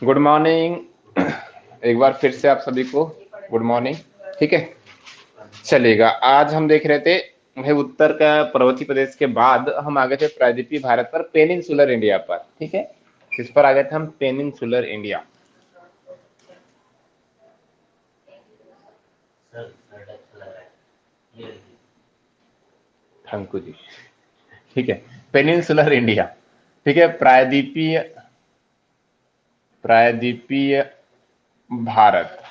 Good morning. एक बार फिर से आप सभी को गुड मॉर्निंग। ठीक है, चलेगा। आज हम देख रहे थे भाई उत्तर का पर्वतीय प्रदेश के बाद हम आ गए थे प्रायद्वीपीय भारत पर, पेनिनसुलर इंडिया पर। ठीक है, किस पर आ गए थे हम? Peninsular India. थैंक यू जी। ठीक है, पेनिनसुलर इंडिया। ठीक है, प्रायद्वीपीय प्रायद्वीपीय भारत,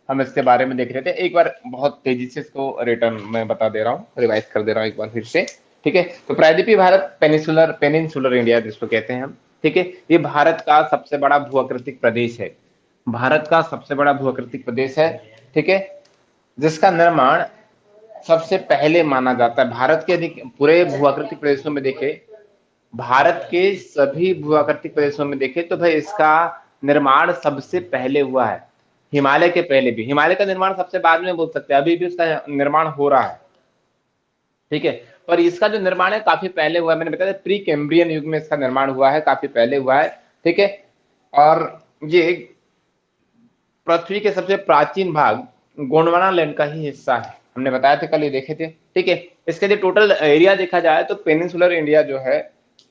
हम इसके बारे में देख रहे थे। एक बार बहुत तेजी से इसको रिटर्न में बता दे रहा हूँ, रिवाइज कर दे रहा हूँ एक बार फिर से। ठीक है, तो प्रायद्वीपीय भारत, पेनिनसुलर इंडिया जिसको कहते हैं हम। ठीक है, ये भारत का सबसे बड़ा भूआकृतिक प्रदेश है। भारत का सबसे बड़ा भूआकृतिक प्रदेश है। ठीक है, जिसका निर्माण सबसे पहले माना जाता है भारत के अधिक पूरे भूआकृतिक प्रदेशों में देखे, भारत के सभी भूआकृतिक प्रदेशों में देखे तो भाई इसका निर्माण सबसे पहले हुआ है। हिमालय के पहले भी, हिमालय का निर्माण सबसे बाद में बोल सकते हैं, अभी भी उसका निर्माण हो रहा है। ठीक है, पर इसका जो निर्माण है काफी पहले हुआ है। मैंने बताया प्री कैम्ब्रियन युग में इसका निर्माण हुआ है, काफी पहले हुआ है। ठीक है, और ये पृथ्वी के सबसे प्राचीन भाग गोंडवाना लैंड का ही हिस्सा है। हमने बताया था, कल ये देखे थे। ठीक है, इसका जो टोटल एरिया देखा जाए तो पेनिनसुलर इंडिया जो है,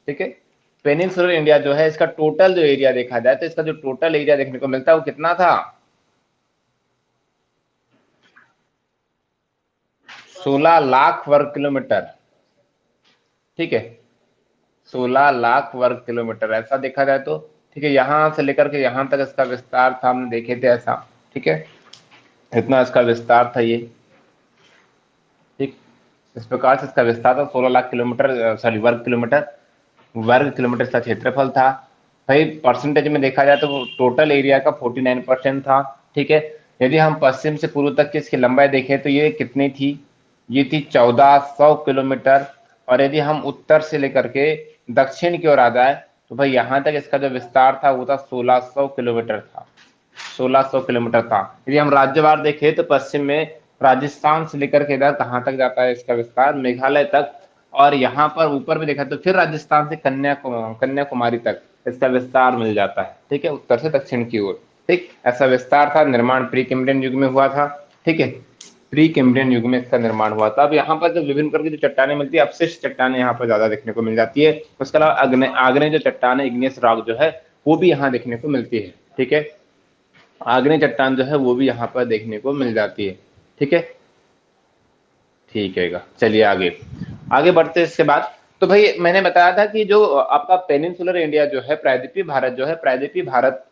ठीक है, पेनिनसुलर इंडिया जो है, इसका टोटल जो एरिया देखा जाए तो इसका जो टोटल एरिया देखने को मिलता है वो कितना था? 16 लाख वर्ग किलोमीटर। ठीक है, 16 लाख वर्ग किलोमीटर ऐसा देखा जाए तो। ठीक है, यहां से लेकर के यहां तक इसका विस्तार था, हमने देखे थे ऐसा। ठीक है, इतना इसका विस्तार था ये। ठीक, इस प्रकार से इसका विस्तार था 16 लाख किलोमीटर, सॉरी वर्ग किलोमीटर इसका क्षेत्रफल था। भाई परसेंटेज में देखा जाए तो टोटल एरिया का 49% था। ठीक है, यदि हम पश्चिम से पूर्व तक की इसकी लंबाई देखें तो ये कितनी थी? ये थी 1400 किलोमीटर। और यदि हम उत्तर से लेकर के दक्षिण की ओर आ जाए तो भाई यहाँ तक इसका जो विस्तार था वो था 1600 किलोमीटर था। 1600 किलोमीटर था। यदि हम राज्यवार देखें तो पश्चिम में राजस्थान से लेकर के इधर कहाँ तक जाता है इसका विस्तार? मेघालय तक। और यहाँ पर ऊपर भी देखा तो फिर राजस्थान से कन्याकुमारी तक इसका विस्तार मिल जाता है। ठीक है, उत्तर से दक्षिण की ओर। ठीक, ऐसा विस्तार था। निर्माण प्री कैम्ब्रियन युग में हुआ था। ठीक है, प्री कैम्ब्रियन युग में इसका निर्माण हुआ था। अब यहाँ पर जो विभिन्न प्रकार की जो चट्टाने मिलती है, अवशिष्ट चट्टाने यहाँ पर ज्यादा देखने को मिल जाती है। उसके अलावा आग्नेय जो चट्टान है, इग्नियस रॉक जो है, वो भी यहाँ देखने को मिलती है। ठीक है, आग्नेय चट्टान जो है वो भी यहाँ पर देखने को मिल जाती है। ठीक है, ठीक है, चलिए आगे आगे बढ़ते हैं इसके बाद। तो भाई मैंने बताया था कि जो आपका पेनिनसुलर इंडिया जो है, प्रायद्वीपीय भारत जो है, प्रायद्वीपीय भारत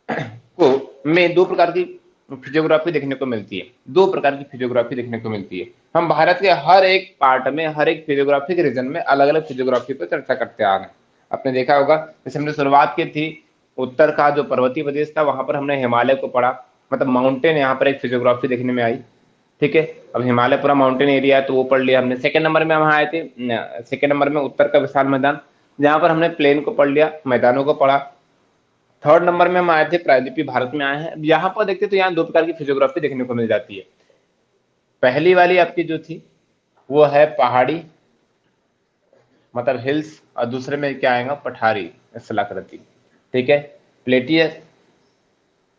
को में दो प्रकार की फिजियोग्राफी देखने को मिलती है। दो प्रकार की फिजियोग्राफी देखने को मिलती है। हम भारत के हर एक पार्ट में, हर एक फिजियोग्राफिक रीजन में अलग अलग फिजियोग्राफी पर चर्चा करते आ रहे हैं। आपने देखा होगा, जैसे हमने शुरुआत की थी, उत्तर का जो पर्वतीय प्रदेश था वहां पर हमने हिमालय को पढ़ा, मतलब माउंटेन यहाँ पर एक फिजियोग्राफी देखने में आई। ठीक है, अब हिमालय पूरा माउंटेन एरिया है तो वो पढ़ लिया हमने। सेकंड नंबर में हम आए थे, सेकंड नंबर में उत्तर का विशाल मैदान, जहां पर हमने प्लेन को पढ़ लिया, मैदानों को पढ़ा। थर्ड नंबर में हम आए थे, प्रायद्वीपीय भारत में आए हैं। यहाँ पर देखते तो यहाँ दो प्रकार की फिजियोग्राफी देखने को मिल जाती है। पहली वाली आपकी जो थी वो है पहाड़ी, मतलब हिल्स, और दूसरे में क्या आएगा? पठारी, स्थलाकृति। ठीक है, प्लेटिय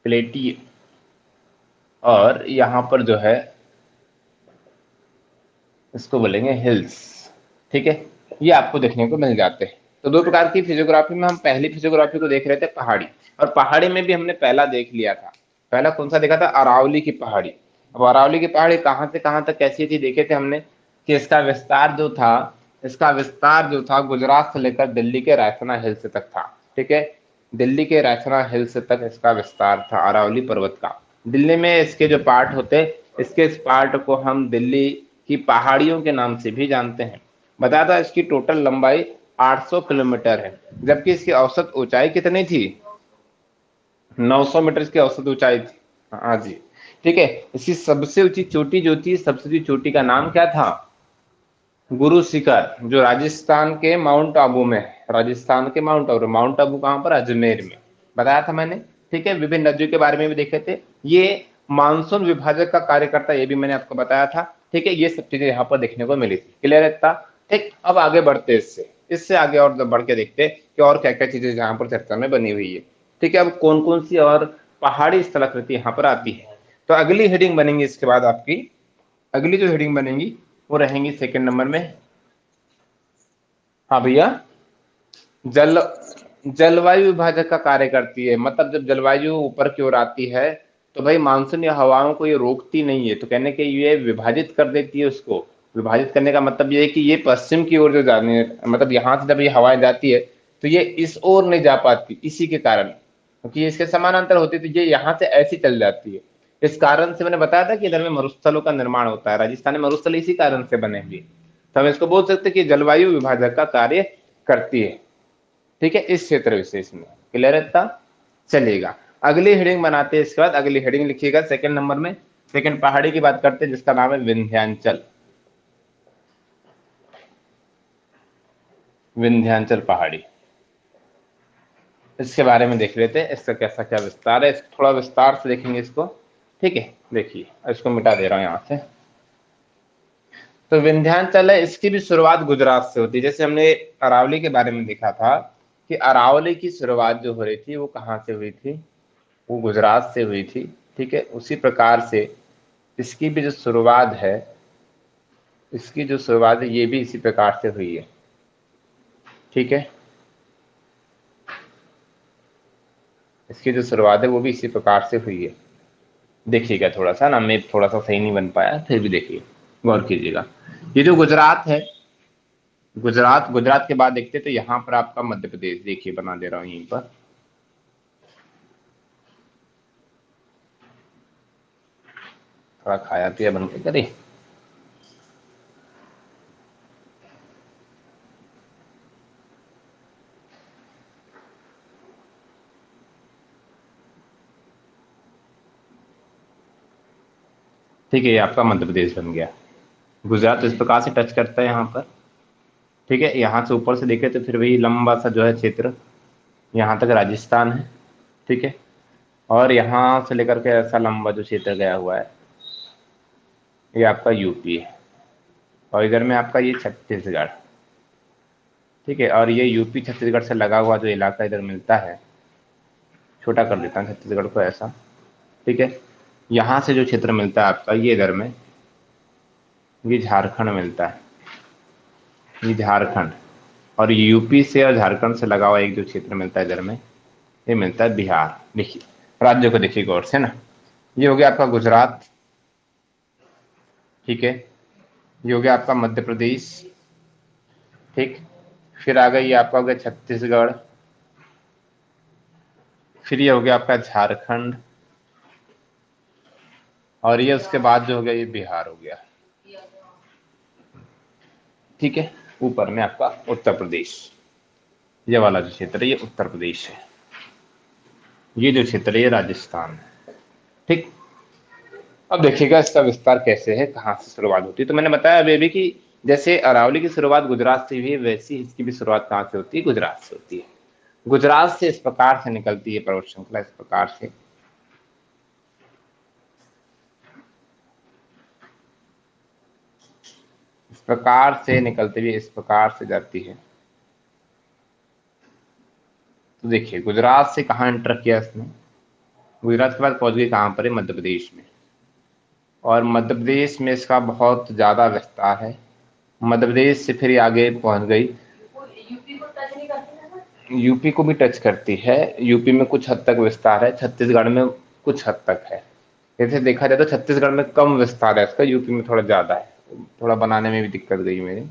प्लेटी, और यहाँ पर जो है इसको बोलेंगे हिल्स। ठीक है, ये आपको देखने को मिल जाते हैं। तो दो प्रकार की फिजियोग्राफी में हम पहली फिजियोग्राफी को देख रहे थे, पहाड़ी। और पहाड़ी में भी हमने पहला देख लिया था। पहला कौन सा देखा था? अरावली की पहाड़ी। अब अरावली की पहाड़ी कहाँ से कहाँ तक कैसी थी देखे थे हमने, कि इसका विस्तार जो था गुजरात से लेकर दिल्ली के रायसना हिल्स तक था। ठीक है, दिल्ली के रायसना हिल्स तक इसका विस्तार था अरावली पर्वत का। दिल्ली में इसके जो पार्ट होते, इसके इस पार्ट को हम दिल्ली की पहाड़ियों के नाम से भी जानते हैं। बताया था इसकी टोटल लंबाई 800 किलोमीटर है, जबकि इसकी औसत ऊंचाई कितनी थी? 900 मीटर इसकी औसत ऊंचाई थी। हाँ जी, ठीक है। इसकी सबसे ऊंची चोटी जो थी, सबसे ऊंची चोटी का नाम क्या था? गुरु शिखर, जो राजस्थान के माउंट आबू में है। राजस्थान के माउंट आबू कहां पर? अजमेर में। बताया था मैंने। ठीक है, विभिन्न नदियों के बारे में भी देखे थे। ये मानसून विभाजक का कार्य करता है, ये भी मैंने आपको बताया था। ठीक है, ये सब चीजें यहाँ पर देखने को मिली थी। क्लियर है इतना? ठीक, अब आगे बढ़ते इससे इससे आगे और बढ़ के देखते कि और क्या क्या चीजें यहाँ पर चर्चा में बनी हुई है। ठीक है, अब कौन कौन सी और पहाड़ी स्थलाकृति यहाँ पर आती है। तो अगली हेडिंग बनेंगी इसके बाद आपकी, अगली जो हेडिंग बनेंगी वो रहेंगी सेकंड नंबर में। हाँ भैया, जल जलवायु विभाजक का कार्य करती है। मतलब जब जलवायु ऊपर की ओर आती है तो भाई मानसून या हवाओं को ये रोकती नहीं है, तो कहने के ये विभाजित कर देती है उसको। विभाजित करने का मतलब ये है कि ये पश्चिम की ओर जो जाने, मतलब यहाँ से जब ये हवाएं जाती है तो ये इस ओर नहीं जा पाती इसी के कारण, क्योंकि ये इसके समानांतर होती है तो ये यहाँ से ऐसी चल जाती है। इस कारण से मैंने बताया था कि इधर में मरुस्थलों का निर्माण होता है, राजस्थान में मरुस्थल इसी कारण से बने हुए। तो हम इसको बोल सकते हैं कि जलवायु विभाजक का कार्य करती है। ठीक है, इस क्षेत्र विशेष में क्लियर है। चलिएगा अगली हेडिंग बनाते हैं। इसके बाद अगली हेडिंग लिखिएगा सेकंड नंबर में, सेकंड पहाड़ी की बात करते हैं जिसका नाम है विंध्याचल। विंध्याचल पहाड़ी, इसके बारे में देख लेते हैं, इसका कैसा क्या विस्तार है, थोड़ा विस्तार से देखेंगे इसको। ठीक है, देखिए इसको मिटा दे रहा हूं यहां से। तो विंध्याचल है, इसकी भी शुरुआत गुजरात से होती है। जैसे हमने अरावली के बारे में देखा था कि अरावली की शुरुआत जो हो रही थी वो कहाँ से हुई थी, वो गुजरात से हुई थी। ठीक है, उसी प्रकार से इसकी भी जो शुरुआत है, इसकी जो शुरुआत है ये भी इसी प्रकार से हुई है। ठीक है, इसकी जो शुरुआत है वो भी इसी प्रकार से हुई है। देखिएगा थोड़ा सा ना, मैं थोड़ा सा सही नहीं बन पाया, फिर भी देखिए गौर कीजिएगा। ये जो गुजरात है, गुजरात, गुजरात के बाद देखते तो यहाँ पर आपका मध्य प्रदेश, देखिए बना दे रहा हूँ यहीं पर। थोड़ा खाया पिया बन के करे। ठीक है, ये आपका मध्य प्रदेश बन गया। गुजरात तो इस प्रकार से टच करता है यहाँ पर। ठीक है, यहाँ से ऊपर से देखे तो फिर वही लंबा सा जो है क्षेत्र यहाँ तक राजस्थान है। ठीक है, और यहाँ से लेकर के ऐसा लंबा जो क्षेत्र गया हुआ है ये आपका यूपी है, और इधर में आपका ये छत्तीसगढ़। ठीक है, और ये यूपी छत्तीसगढ़ से लगा हुआ जो इलाका इधर मिलता है, छोटा कर देता हूँ छत्तीसगढ़ को ऐसा। ठीक है, यहाँ से जो क्षेत्र मिलता है आपका ये इधर में, ये झारखंड मिलता है, ये झारखंड। और यूपी से और झारखंड से लगा हुआ एक जो क्षेत्र मिलता है इधर में, ये मिलता है बिहार। देखिए राज्यों को देखिए गौर से ना, ये हो गया आपका गुजरात। ठीक है, ये हो गया आपका मध्य प्रदेश। ठीक, फिर आ गई आपका हो गया छत्तीसगढ़, फिर ये हो गया आपका झारखंड, और ये उसके बाद जो हो गया ये बिहार हो गया। ठीक है, ऊपर में आपका उत्तर प्रदेश, ये वाला जो क्षेत्र है ये उत्तर प्रदेश है, ये जो क्षेत्र है ये राजस्थान है। ठीक, अब देखिएगा इसका विस्तार कैसे है, कहाँ से शुरुआत होती है। तो मैंने बताया अभी अभी कि जैसे अरावली की शुरुआत गुजरात से हुई है, वैसी इसकी भी शुरुआत कहाँ से होती है, गुजरात से होती है। गुजरात से इस प्रकार से निकलती है पर्वत श्रृंखला, इस प्रकार से। इस प्रकार से निकलते हुए इस प्रकार से जाती है। तो देखिए गुजरात से कहाँ एंटर किया इसने, गुजरात के बाद पहुंच गई कहाँ पर है, मध्य प्रदेश में। और मध्य प्रदेश में इसका बहुत ज्यादा विस्तार है। मध्य प्रदेश से फिर ये आगे पहुंच गई, यूपी को भी टच करती है। यूपी में कुछ हद तक विस्तार है, छत्तीसगढ़ में कुछ हद तक है। जैसे देखा जाए तो छत्तीसगढ़ में कम विस्तार है इसका, यूपी में थोड़ा ज्यादा है। थोड़ा बनाने में भी दिक्कत गई मेरी,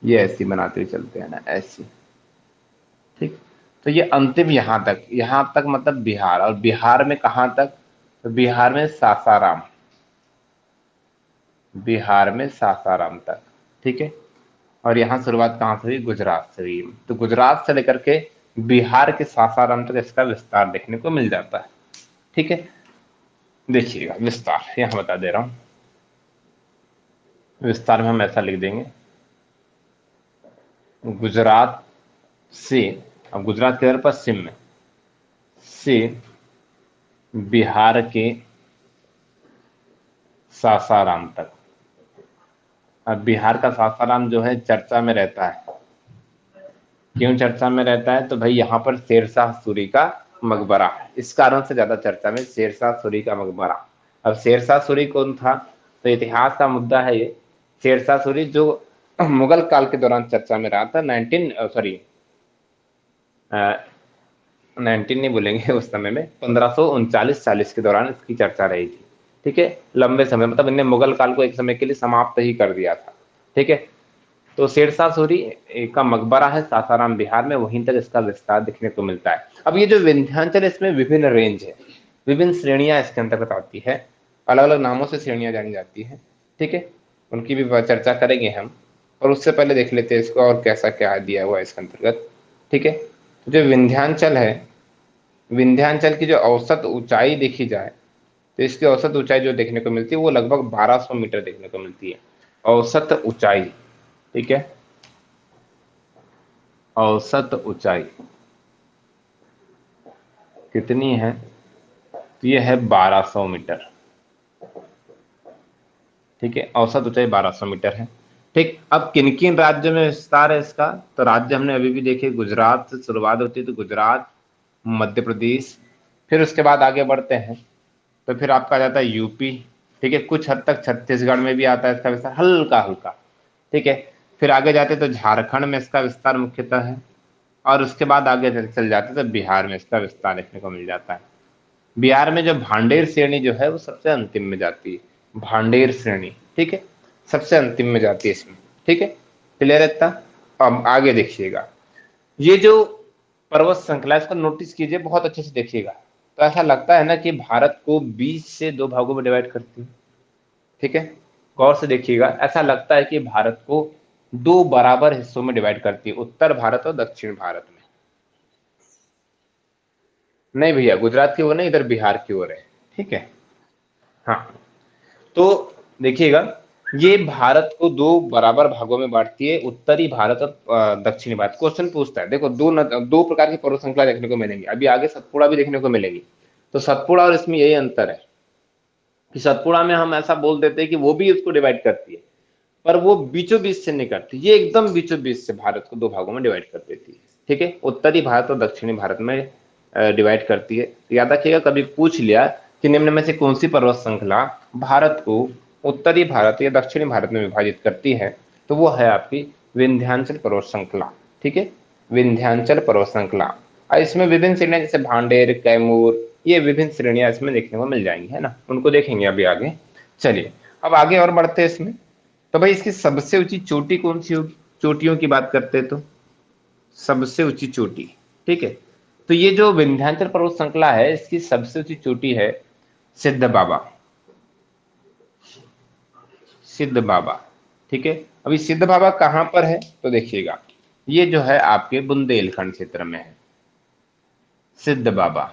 ये ऐसी बनाते हुए चलते हैं ना, ऐसी। ठीक, तो ये अंतिम यहाँ तक मतलब बिहार, और बिहार में कहाँ तक, तो बिहार में सासाराम, बिहार में सासाराम तक। ठीक है, और यहाँ शुरुआत कहाँ से हुई, गुजरात से हुई। तो गुजरात से लेकर के बिहार के सासाराम तक इसका विस्तार देखने को मिल जाता है। ठीक है, देखिएगा विस्तार यहाँ बता दे रहा हूँ। विस्तार में हम ऐसा लिख देंगे, गुजरात से, अब गुजरात के पश्चिम में से बिहार के सासाराम तक। अब बिहार का सासाराम जो है चर्चा में रहता है। क्यों चर्चा में रहता है, तो भाई यहाँ पर शेरशाह सूरी का मकबरा, इस कारण से ज्यादा चर्चा में शेरशाह सूरी का मकबरा। अब शेरशाह सूरी कौन था, तो इतिहास का मुद्दा है ये। शेरशाह सूरी जो मुगल काल के दौरान चर्चा में रहा था, 19 नहीं बोलेंगे, उस समय में 1539-40 के दौरान इसकी चर्चा रही थी। ठीक है, लंबे समय, मतलब इन्हें मुगल काल को एक समय के लिए समाप्त ही कर दिया था। ठीक है, तो शेरशाह सूरी का मकबरा है सासाराम बिहार में, वहीं तक इसका विस्तार देखने को मिलता है। अब ये जो विंध्याचल, इसमें विभिन्न रेंज है, विभिन्न श्रेणियां इसके अंतर्गत आती है, अलग अलग नामों से श्रेणियां जानी जाती है। ठीक है, उनकी भी चर्चा करेंगे हम, और उससे पहले देख लेते हैं इसको और कैसा क्या दिया हुआ है इसके अंतर्गत। ठीक है, तो जो विंध्याचल है, विंध्याचल की जो औसत ऊंचाई देखी जाए, तो इसकी औसत ऊंचाई जो देखने को मिलती है वो लगभग 1200 मीटर देखने को मिलती है, औसत ऊंचाई। ठीक है, औसत ऊंचाई कितनी है, तो ये है 1200 मीटर। ठीक है, औसत ऊंचाई 1200 मीटर है। ठीक, अब किन किन राज्यों में विस्तार है इसका, तो राज्य हमने अभी भी देखे, गुजरात से शुरुआत होती है, तो गुजरात, मध्य प्रदेश, फिर उसके बाद आगे बढ़ते हैं तो फिर आपका आ जाता है यूपी। ठीक है, कुछ हद तक छत्तीसगढ़ में भी आता है इसका विस्तार, हल्का हल्का। ठीक है, फिर आगे जाते तो झारखंड में इसका विस्तार मुख्यतः है, और उसके बाद आगे चल जाते तो बिहार में इसका विस्तार देखने को मिल जाता है। बिहार में जो भांडेर श्रेणी जो है वो सबसे अंतिम में जाती है, भांडेर श्रेणी। ठीक है, सबसे अंतिम में जाती है इसमें। ठीक है, क्लियर है इतना। अब आगे देखिएगा, ये जो पर्वत श्रृंखला है, इसको नोटिस कीजिए, बहुत अच्छे से देखिएगा। तो ऐसा लगता है ना कि भारत को 20 से 2 भागों में डिवाइड करती है। ठीक है, गौर से देखिएगा, ऐसा लगता है कि भारत को 2 बराबर हिस्सों में डिवाइड करती है, उत्तर भारत और दक्षिण भारत में। नहीं भैया, गुजरात की ओर नहीं, इधर बिहार की ओर है। ठीक है, हाँ, तो देखिएगा, ये भारत को 2 बराबर भागों में बांटती है, उत्तरी भारत और दक्षिणी भारत। क्वेश्चन पूछता है, देखो दो प्रकार की पर्वत श्रृंखला देखने को मिलेंगी, अभी आगे सतपुड़ा भी देखने को मिलेगी। तो सतपुड़ा और इसमें यही अंतर है कि सतपुड़ा में हम ऐसा बोल देते हैं कि वो भी उसको डिवाइड करती है, पर वो बीचों बीच से नहीं करती, ये एकदम बीचों बीच से भारत को 2 भागों में डिवाइड कर देती है। ठीक है, उत्तरी भारत और दक्षिणी भारत में डिवाइड करती है। तो याद रखिएगा, कभी पूछ लिया कि निम्न में से कौन सी पर्वत श्रृंखला भारत को उत्तरी भारत या दक्षिणी भारत में विभाजित करती है, तो वो है आपकी विंध्याचल पर्वत श्रृंखला। ठीक है, विंध्याचल पर्वत श्रृंखला। और इसमें विभिन्न श्रेणियां जैसे भांडेर, कैमूर, ये विभिन्न श्रेणियां इसमें देखने को मिल जाएंगी, है ना, उनको देखेंगे अभी आगे। चलिए, अब आगे और बढ़ते हैं इसमें। तो भाई इसकी सबसे ऊंची चोटी कौन सी होगी, चोटियों की बात करते हैं तो सबसे ऊंची चोटी। ठीक है, तो ये जो विंध्याचल पर्वत श्रृंखला है, इसकी सबसे ऊंची चोटी है सिद्ध बाबा, सिद्ध बाबा। ठीक है, अभी सिद्ध बाबा कहां पर है, तो देखिएगा, ये जो है आपके बुंदेलखंड क्षेत्र में है सिद्ध बाबा,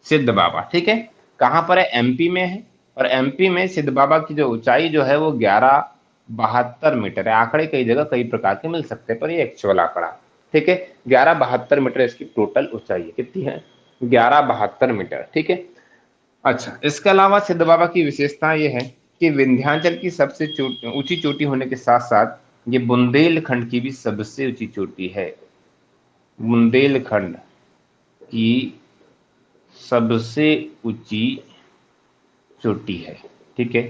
सिद्ध बाबा। ठीक है, कहां पर है, एमपी में है। और एमपी में सिद्ध बाबा की जो ऊंचाई जो है वो 1172 मीटर है। आंकड़े कई जगह कई प्रकार के मिल सकते हैं, पर ये एक्चुअल आंकड़ा। ठीक है, 1172 मीटर इसकी टोटल ऊंचाई है, कितनी है, 1172 मीटर। ठीक है, अच्छा, इसके अलावा सिद्ध बाबा की विशेषता ये है कि विंध्याचल की सबसे ऊंची चोटी होने के साथ साथ ये बुंदेलखंड की भी सबसे ऊंची चोटी है, बुंदेलखंड की सबसे ऊंची चोटी है। ठीक है,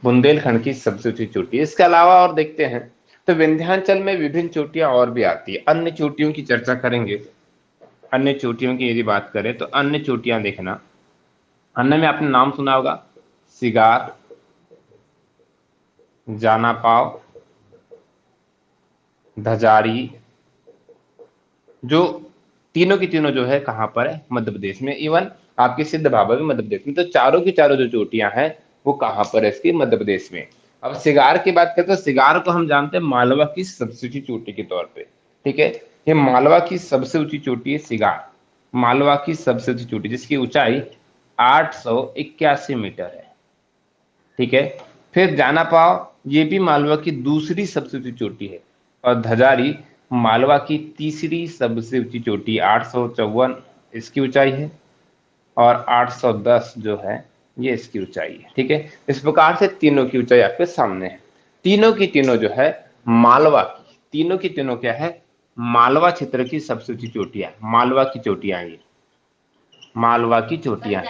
बुंदेलखंड की सबसे ऊंची चोटी है। इसके अलावा और देखते हैं, तो विंध्याचल में विभिन्न चोटियां और भी आती है, अन्य चोटियों की चर्चा करेंगे। अन्य चोटियों की यदि बात करें तो अन्य चोटियां देखना, अन्य में आपने नाम सुना होगा, सिगार, जाना पाव, धजारी, जो तीनों की तीनों जो है कहां पर है, मध्य प्रदेश में। इवन आपकी सिद्ध बाबा भी मध्य प्रदेश में। तो चारों की चारों जो चोटियां हैं वो कहां पर है, इसकी मध्य प्रदेश में। अब सिगार की बात करें तो सिगार को हम जानते हैं मालवा की सबसे ऊंची चोटी के तौर पे। ठीक है, ये मालवा की सबसे ऊंची चोटी है सिगार, मालवा की सबसे ऊंची चोटी, जिसकी ऊंचाई 881 मीटर है। ठीक है, फिर जाना पाव, ये भी मालवा की दूसरी सबसे ऊंची चोटी है। और धजारी मालवा की तीसरी सबसे ऊंची चोटी, 854 इसकी ऊंचाई है, और 810 जो है ये इसकी ऊंचाई है। ठीक है, इस प्रकार से तीनों की ऊंचाई आपके सामने है। तीनों की तीनों जो है मालवा की, तीनों की तीनों क्या है, मालवा क्षेत्र की सबसे ऊंची चोटियां, मालवा की चोटियां, ये मालवा की चोटियां,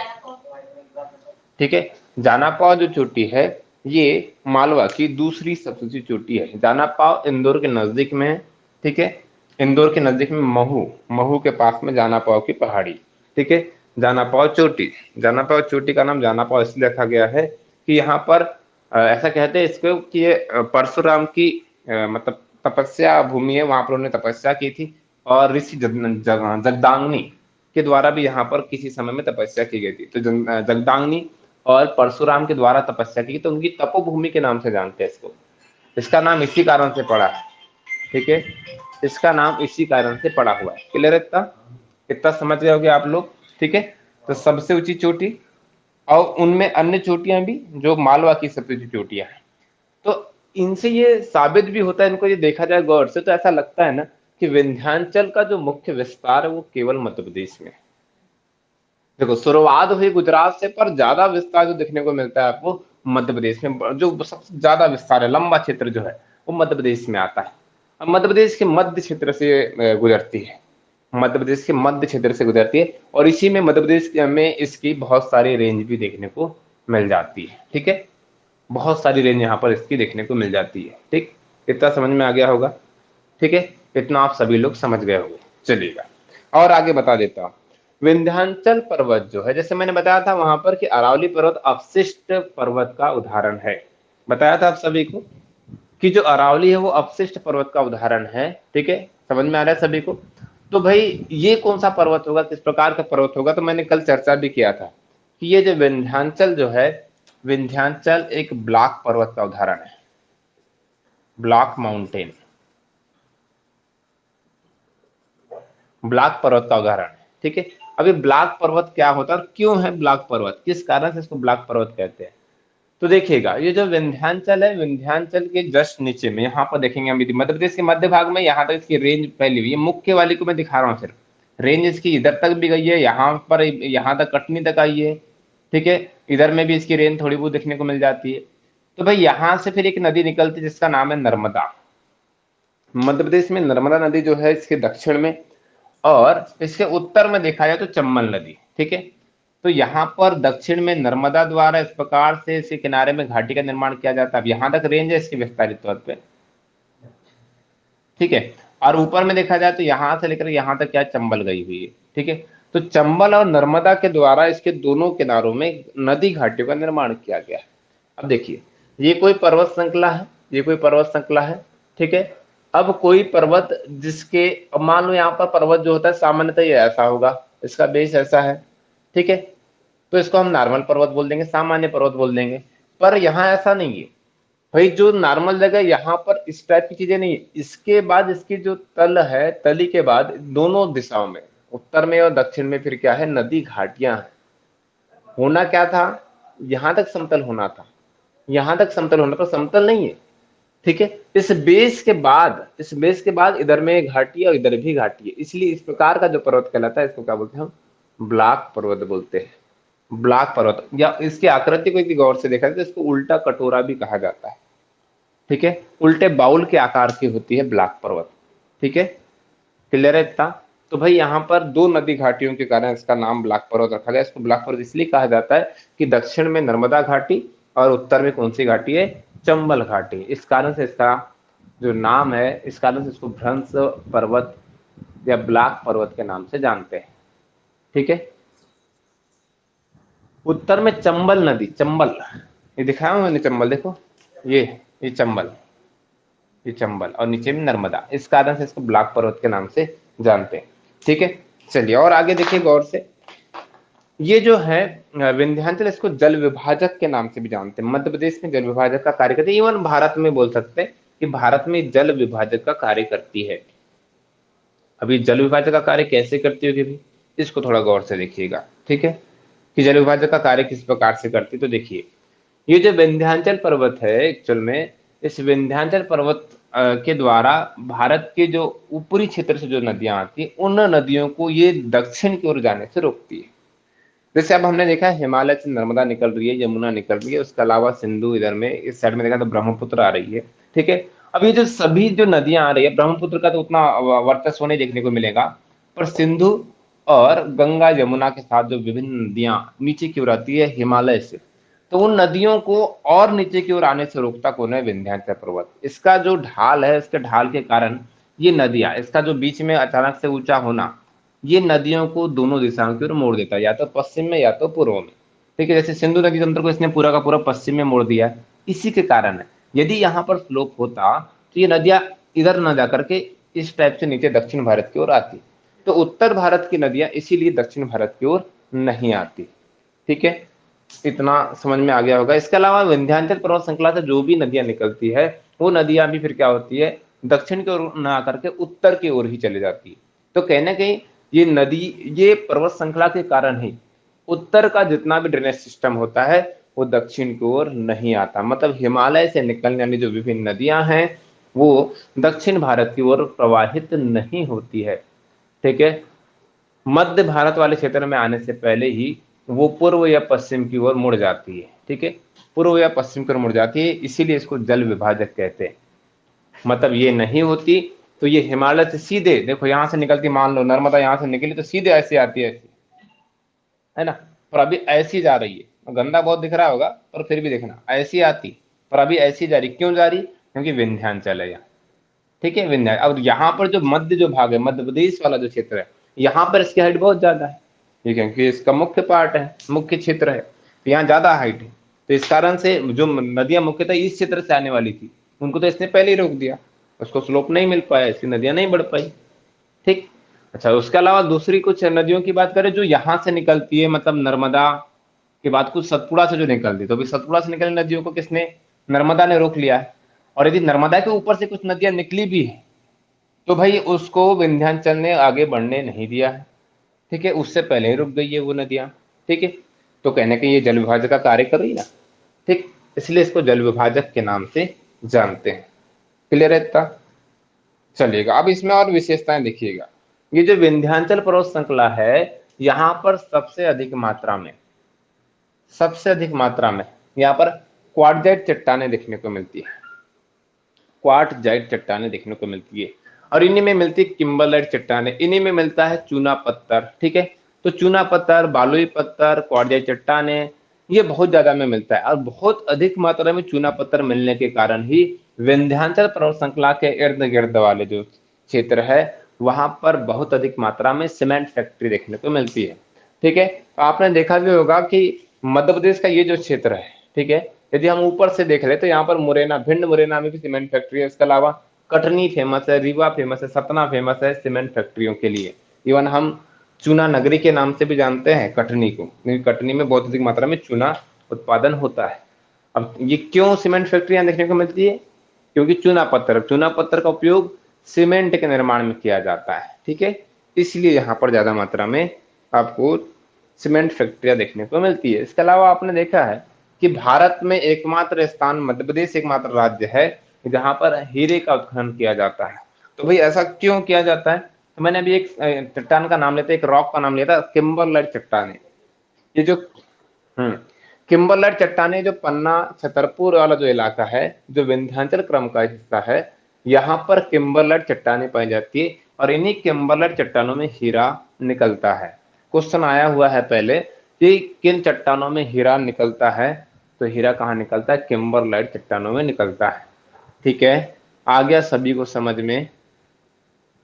ठीक है। जानापाव जो चोटी है ये मालवा की दूसरी सबसे ऊंची चोटी है। जानापाव इंदौर के नजदीक में है, ठीक है। इंदौर के नजदीक में महू, महू के पास में जानापाव की पहाड़ी, ठीक है। जानापाव चोटी, जानापाव चोटी का नाम जानापाव इसलिए रखा गया है कि यहाँ पर ऐसा कहते हैं इसको कि ये परशुराम की मतलब तपस्या भूमि है, वहां पर उन्होंने तपस्या की थी। और ऋषि जगदांगनी के द्वारा भी यहाँ पर किसी समय में तपस्या की गई थी। तो जगदांगनी और परशुराम के द्वारा तपस्या की, तो उनकी तपोभूमि के नाम से जानते हैं इसको। इसका नाम इसी कारण से पड़ा है, ठीक है। इसका नाम इसी कारण से पड़ा हुआ है। क्लियर है इतना? इतना समझ गए होगे आप लोग, ठीक है। तो सबसे ऊंची चोटी और उनमें अन्य चोटियां भी जो मालवा की सबसे ऊंची चोटियां हैं। तो इनसे ये साबित भी होता है, इनको ये देखा जाए गौर से तो ऐसा लगता है ना कि विंध्याचल का जो मुख्य विस्तार है वो केवल मध्य प्रदेश में है। देखो शुरुआत हुई गुजरात से, पर ज्यादा विस्तार जो देखने को मिलता है आपको मध्य प्रदेश में। जो सबसे ज्यादा विस्तार है, लंबा क्षेत्र जो है वो मध्य प्रदेश में आता है। अब मध्य प्रदेश के मध्य क्षेत्र से गुजरती है, मध्य प्रदेश के मध्य क्षेत्र से गुजरती है। और इसी में मध्य प्रदेश में इसकी बहुत सारी रेंज भी देखने को मिल जाती है, ठीक है। बहुत सारी रेंज यहाँ पर इसकी देखने को मिल जाती है, ठीक। इतना समझ में आ गया होगा, ठीक है। इतना आप सभी लोग समझ गए होंगे। चलिएगा और आगे बता देता हूँ। विंध्याचल पर्वत जो है, जैसे मैंने बताया था वहां पर कि अरावली पर्वत अवशिष्ट पर्वत का उदाहरण है। बताया था आप सभी को कि जो अरावली है वो अवशिष्ट पर्वत का उदाहरण है, ठीक है। समझ में आ रहा है सभी को? तो भाई ये कौन सा पर्वत होगा, किस प्रकार का पर्वत होगा? तो मैंने कल चर्चा भी किया था कि ये जो विंध्याचल जो है, विंध्याचल एक ब्लॉक पर्वत का उदाहरण है, ब्लॉक माउंटेन, ब्लॉक पर्वत का उदाहरण है, ठीक है। अभी ब्लॉक पर्वत क्या होता है और क्यों है ब्लॉक पर्वत, किस कारण से इसको ब्लॉक पर्वत कहते हैं? तो देखिएगा ये जो विंध्याचल है, विंध्याचल के जस्ट नीचे में यहाँ पर देखेंगे हम, मध्य प्रदेश के मध्य भाग में यहाँ तक इसकी रेंज फैली हुई है। मुख्य वाली को मैं दिखा रहा हूँ सिर्फ, रेंज इसकी इधर तक भी गई है, यहाँ पर यहाँ तक कटनी तक आई है, ठीक है। इधर में भी इसकी रेंज थोड़ी बहुत देखने को मिल जाती है। तो भाई यहाँ से फिर एक नदी निकलती है जिसका नाम है नर्मदा। मध्य प्रदेश में नर्मदा नदी जो है इसके दक्षिण में, और इसके उत्तर में देखा जाए तो चंबल नदी, ठीक है। तो यहाँ पर दक्षिण में नर्मदा द्वारा इस प्रकार से इसके किनारे में घाटी का निर्माण किया जाता है। अब यहाँ तक रेंज है इसकी विस्तारित तौर पे, ठीक है। और ऊपर में देखा जाए तो यहाँ से लेकर यहाँ तक क्या चंबल गई हुई है, ठीक है। तो चंबल और नर्मदा के द्वारा इसके दोनों किनारों में नदी घाटियों का निर्माण किया गया है। अब देखिए ये कोई पर्वत श्रृंखला है, ये कोई पर्वत श्रृंखला है, ठीक है। अब कोई पर्वत जिसके, अब मान लो यहाँ पर पर्वत जो होता है सामान्यतः ये ऐसा होगा, इसका बेस ऐसा है, ठीक है। तो इसको हम नॉर्मल पर्वत बोल देंगे, सामान्य पर्वत बोल देंगे। पर यहाँ ऐसा नहीं है भाई, जो नॉर्मल जगह यहाँ पर इस टाइप की चीजें नहीं है। इसके बाद इसकी जो तल है, तली के बाद दोनों दिशाओं में, उत्तर में और दक्षिण में फिर क्या है, नदी घाटियां हैं। होना क्या था, यहां तक समतल होना था, यहां तक समतल होना, पर समतल नहीं है, ठीक है। इस बेस के बाद, इस बेस के बाद इधर में घाटी है और इधर भी घाटी है, इसलिए इस प्रकार का जो पर्वत कहलाता है इसको क्या बोलते हैं हम, ब्लॉक पर्वत बोलते हैं। ब्लॉक पर्वत, या इसकी आकृति को यदि गौर से देखा जाए तो इसको उल्टा कटोरा भी कहा जाता है, ठीक है। उल्टे बाउल के आकार की होती है ब्लॉक पर्वत, ठीक है। क्लियर है इतना? तो भाई यहाँ पर दो नदी घाटियों के कारण इसका नाम ब्लॉक पर्वत रखा गया। इसको ब्लॉक पर्वत इसलिए कहा जाता है कि दक्षिण में नर्मदा घाटी और उत्तर में कौन सी घाटी है, चंबल घाटी। इस कारण से इसका जो नाम है, इस कारण से इसको भ्रंश पर्वत या ब्लॉक पर्वत के नाम से जानते हैं, ठीक है। उत्तर में चंबल नदी, चंबल, ये दिखाया हूं मैंने चंबल, देखो ये चंबल, ये चंबल, और नीचे में नर्मदा, इस कारण से इसको ब्लॉक पर्वत के नाम से जानते हैं, ठीक है। चलिए और आगे देखिए गौर से। ये जो है विंध्याचल, इसको जल विभाजक के नाम से भी जानते हैं। मध्य प्रदेश में जल विभाजक का कार्य करती है, इवन भारत में बोल सकते हैं कि भारत में जल विभाजक का कार्य करती है। अभी जल विभाजक का कार्य कैसे करती होगी भी, इसको थोड़ा गौर से देखिएगा, ठीक है, कि जल विभाजक का कार्य किस प्रकार से करती। तो देखिए ये जो विंध्याचल पर्वत है एक्चुअल में, इस विंध्याचल पर्वत के द्वारा भारत के जो ऊपरी क्षेत्र से जो नदियां आती है, उन नदियों को ये दक्षिण की ओर जाने से रोकती है। जैसे अब हमने देखा है हिमालय से नर्मदा निकल रही है, यमुना निकल रही है, उसके अलावा सिंधु इधर में इस साइड में देखा तो ब्रह्मपुत्र आ रही है, ठीक है। अब ये जो सभी जो नदियां आ रही है, ब्रह्मपुत्र का तो उतना वर्चस्व नहीं देखने को मिलेगा, पर सिंधु और गंगा यमुना के साथ जो विभिन्न नदियां नीचे की ओर आती है हिमालय से, तो उन नदियों को और नीचे की ओर आने से रोकता कौन है? विंध्याचल पर्वत। इसका जो ढाल है, इसके ढाल के कारण ये नदियां, इसका जो बीच में अचानक से ऊंचा होना, ये नदियों को दोनों दिशाओं की ओर मोड़ देता है, या तो पश्चिम में या तो पूर्व में। ठीक है, जैसे सिंधु नदी तंत्र को इसने पूरा का पूरा पश्चिम में मोड़ दिया, इसी के कारण है। यदि यहाँ पर स्लोप होता तो ये नदियां इधर न जाकर के इस टाइप से नीचे दक्षिण भारत की ओर आती। तो उत्तर भारत की नदियां इसीलिए दक्षिण भारत की ओर नहीं आती। ठीक है, इतना समझ में आ गया होगा। इसके अलावा विंध्याचल पर्वत श्रृंखला से जो भी नदियां निकलती है, वो नदियां भी फिर क्या होती है? दक्षिण की ओर न आकर के उत्तर की ओर ही चली जाती है। तो कहीं ना कहीं ये नदी, ये पर्वत श्रृंखला के कारण ही उत्तर का जितना भी ड्रेनेज सिस्टम होता है वो दक्षिण की ओर नहीं आता। मतलब हिमालय से निकलने वाली जो विभिन्न नदियां हैं वो दक्षिण भारत की ओर प्रवाहित नहीं होती है। ठीक है, मध्य भारत वाले क्षेत्र में आने से पहले ही वो पूर्व या पश्चिम की ओर मुड़ जाती है। ठीक है, पूर्व या पश्चिम की ओर मुड़ जाती है, इसीलिए इसको जल विभाजक कहते हैं। मतलब ये नहीं होती तो ये हिमालय से सीधे, देखो यहां से निकलती, मान लो नर्मदा यहां से निकली तो सीधे ऐसे आती है, ऐसे, है ना? पर अभी ऐसी जा रही है, गंदा बहुत दिख रहा होगा पर फिर भी देखना ऐसी आती, पर अभी ऐसी जा रही, क्यों जा रही? क्योंकि विंध्याचल है यहाँ। ठीक है, विंध्याचल। अब यहाँ पर जो मध्य जो भाग है, मध्य प्रदेश वाला जो क्षेत्र है, यहाँ पर इसकी हाइट बहुत ज्यादा है। ठीक है, क्योंकि इसका मुख्य पार्ट है, मुख्य क्षेत्र है, तो यहाँ ज्यादा हाइट है। तो इस कारण से जो नदियां मुख्यतः इस क्षेत्र से आने वाली थी, उनको तो इसने पहले ही रोक दिया, उसको स्लोप नहीं मिल पाया, इसकी नदियां नहीं बढ़ पाई। ठीक। अच्छा, उसके अलावा दूसरी कुछ नदियों की बात करें जो यहाँ से निकलती है, मतलब नर्मदा के बाद कुछ सतपुड़ा से जो निकलती है, तो अभी सतपुड़ा से निकलने नदियों को किसने? नर्मदा ने रोक लिया है। और यदि नर्मदा के ऊपर से कुछ नदियां निकली भी है तो भाई उसको विंध्याचल ने आगे बढ़ने नहीं दिया है। ठीक है, उससे पहले ही रुक गई है वो नदियां। ठीक है, तो कहने के ये जल विभाजक का कार्य कर रही ना। ठीक, इसलिए इसको जल विभाजक के नाम से जानते हैं। क्लियर है इतना? चलिएगा, अब इसमें और विशेषताएं देखिएगा। ये जो विंध्याचल पर्वत श्रृंखला है, यहाँ पर सबसे अधिक मात्रा में यहाँ पर क्वार्टजाइट चट्टानें देखने को मिलती है। क्वार्टजाइट चट्टानें देखने को मिलती है, और इन्हीं में मिलती है किम्बरलाइट चट्टानें, इन्हीं में मिलता है चूना पत्थर। ठीक है, तो चूना पत्थर, बालुई पत्थर, क्वार्टजाइट चट्टानें, ये बहुत ज्यादा में मिलता है। और बहुत अधिक मात्रा में चूना पत्थर मिलने के कारण ही विंध्याचल पर्वत श्रृंखला के इर्द गिर्द वाले जो क्षेत्र है वहां पर बहुत अधिक मात्रा में सीमेंट फैक्ट्री देखने को मिलती है। ठीक है, तो आपने देखा भी होगा कि मध्य प्रदेश का ये जो क्षेत्र है, ठीक है, यदि हम ऊपर से देख ले तो यहाँ पर मुरैना, भिंड मुरैना में भी सीमेंट फैक्ट्री है। इसके अलावा कटनी फेमस है, रीवा फेमस है, सतना फेमस है सीमेंट फैक्ट्रियों के लिए। इवन हम चूना नगरी के नाम से भी जानते हैं कटनी को, क्योंकि कटनी में बहुत अधिक मात्रा में चूना उत्पादन होता है। अब ये क्यों सीमेंट फैक्ट्रियां देखने को मिलती है? क्योंकि चूना पत्थर का उपयोग सीमेंट के निर्माण में किया जाता है। ठीक है, इसलिए यहाँ पर ज्यादा मात्रा में आपको सीमेंट फैक्ट्रियां देखने को मिलती है। इसके अलावा आपने देखा है कि भारत में एकमात्र स्थान, मध्य प्रदेश एकमात्र राज्य है जहां पर हीरे का उत्खनन किया जाता है। तो भाई ऐसा क्यों किया जाता है? तो मैंने अभी एक चट्टान का नाम लेते, एक रॉक का नाम लिया था, किम्बरलाइट चट्टान। ये जो किम्बरलाइट चट्टानें जो पन्ना छतरपुर वाला जो इलाका है, जो विंध्याचल क्रम का हिस्सा है, यहाँ पर किम्बरलाइट चट्टानें पाई जाती है, और इन्हीं किम्बरलाइट चट्टानों में हीरा निकलता है। क्वेश्चन आया हुआ है पहले कि किन चट्टानों में हीरा निकलता है, तो हीरा कहाँ निकलता है? किम्बरलाइट चट्टानों में निकलता है। ठीक है, आ गया सभी को समझ में?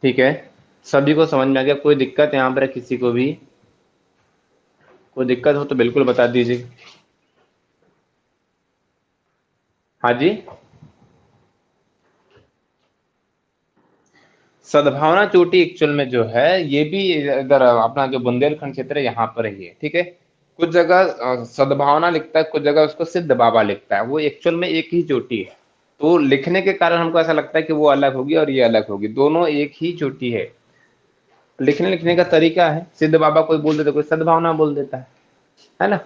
ठीक है, सभी को समझ में आ गया? कोई दिक्कत यहाँ पर किसी को भी? कोई दिक्कत हो तो बिल्कुल बता दीजिए। हाँ जी, सद्भावना चोटी एक्चुअल में जो है ये भी इधर अपना जो बुंदेलखंड क्षेत्र है यहाँ पर ही है। ठीक है, कुछ जगह सद्भावना लिखता है, कुछ जगह उसको सिद्ध बाबा लिखता है, वो एक्चुअल में एक ही चोटी है। तो लिखने के कारण हमको ऐसा लगता है कि वो अलग होगी और ये अलग होगी, दोनों एक ही चोटी है। लिखने लिखने का तरीका है, सिद्ध बाबा कोई बोल देता, कोई सद्भावना बोल देता है ना?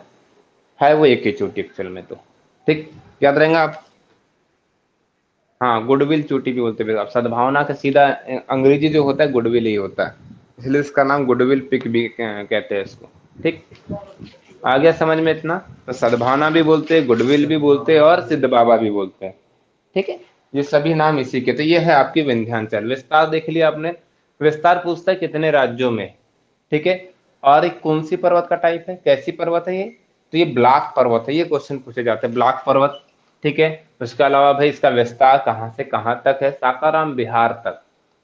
है वो एक ही चोटी एक्चुअल में तो। ठीक, याद रहेगा आप? हाँ, गुडविल चोटी भी बोलते हैं। आप सद्भावना का सीधा अंग्रेजी जो होता है गुडविल ही होता है, इसलिए इसका नाम गुडविल पिक भी कहते हैं इसको। ठीक, आ गया समझ में इतना? तो सद्भावना भी बोलते हैं, गुडविल भी बोलते हैं, और सिद्ध बाबा भी बोलते हैं। ठीक है, ये सभी नाम इसी के। तो ये है आपकी विंध्याचल। विस्तार देख लिया आपने। विस्तार पूछता है कितने राज्यों में, ठीक है। और एक कौन सी पर्वत का टाइप है, कैसी पर्वत है ये, तो ये ब्लॉक पर्वत है। ये क्वेश्चन पूछे जाते हैं, ब्लॉक पर्वत, ठीक है। उसके अलावा भाई इसका विस्तार कहाँ से कहाँ तक है, सासाराम बिहार तक,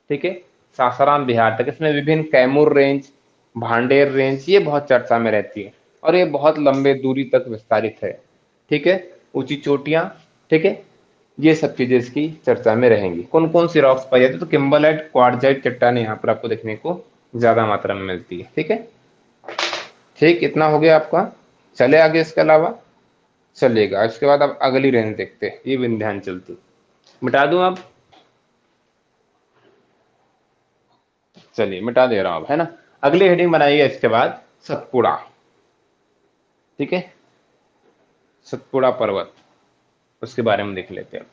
ठीक है। सासाराम बिहार तक। इसमें विभिन्न कैमूर रेंज, भांडेर रेंज, ये बहुत चर्चा में रहती है। और ये बहुत लंबे दूरी तक विस्तारित है, ठीक है। ऊंची चोटियां, ठीक है। ये सब चीजें इसकी चर्चा में रहेंगी। कौन कौन सी रॉक्स पाई जाती है, तो किम्बरलाइट क्वार्टजाइट चट्टान यहाँ पर आपको देखने को ज्यादा मात्रा में मिलती है, ठीक है। ठीक, इतना हो गया आपका। चले आगे इसके अलावा, चलिएगा इसके बाद अब अगली रेंज देखते हैं, ये विंध्याचल थी। मिटा दूं अब, चलिए मिटा दे रहा हूं अब, है ना। अगली हेडिंग बनाइए इसके बाद, सतपुड़ा, ठीक है। सतपुड़ा पर्वत, उसके बारे में देख लेते हैं।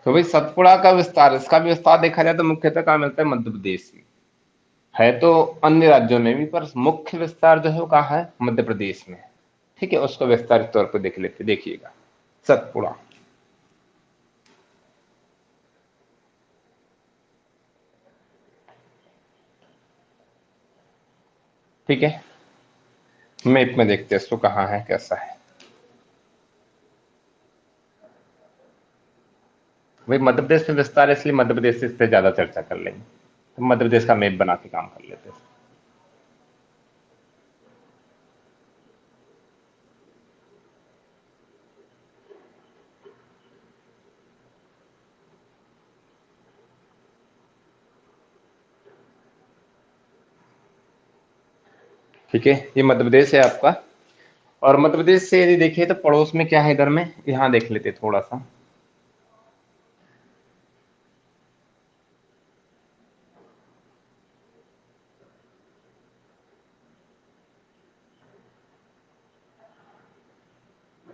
तो भाई सतपुड़ा का विस्तार, इसका भी विस्तार देखा जाए तो मुख्यतः कहाँ मिलता है, मध्य प्रदेश में। है तो अन्य राज्यों में भी, पर मुख्य विस्तार जो है वो कहाँ है, मध्य प्रदेश में, ठीक है। उसको विस्तारित तौर पर देख लेते, देखिएगा सतपुड़ा, ठीक है। मैप में देखते हैं इसको कहाँ है, कैसा है। भाई मध्य प्रदेश में विस्तार है, इसलिए मध्य प्रदेश से इस पर ज्यादा चर्चा कर लेंगे। तो मध्य प्रदेश का मैप बना के काम कर लेते हैं, ठीक है। ये मध्य प्रदेश है आपका। और मध्य प्रदेश से यदि देखिए तो पड़ोस में क्या है इधर में, यहाँ देख लेते थोड़ा सा।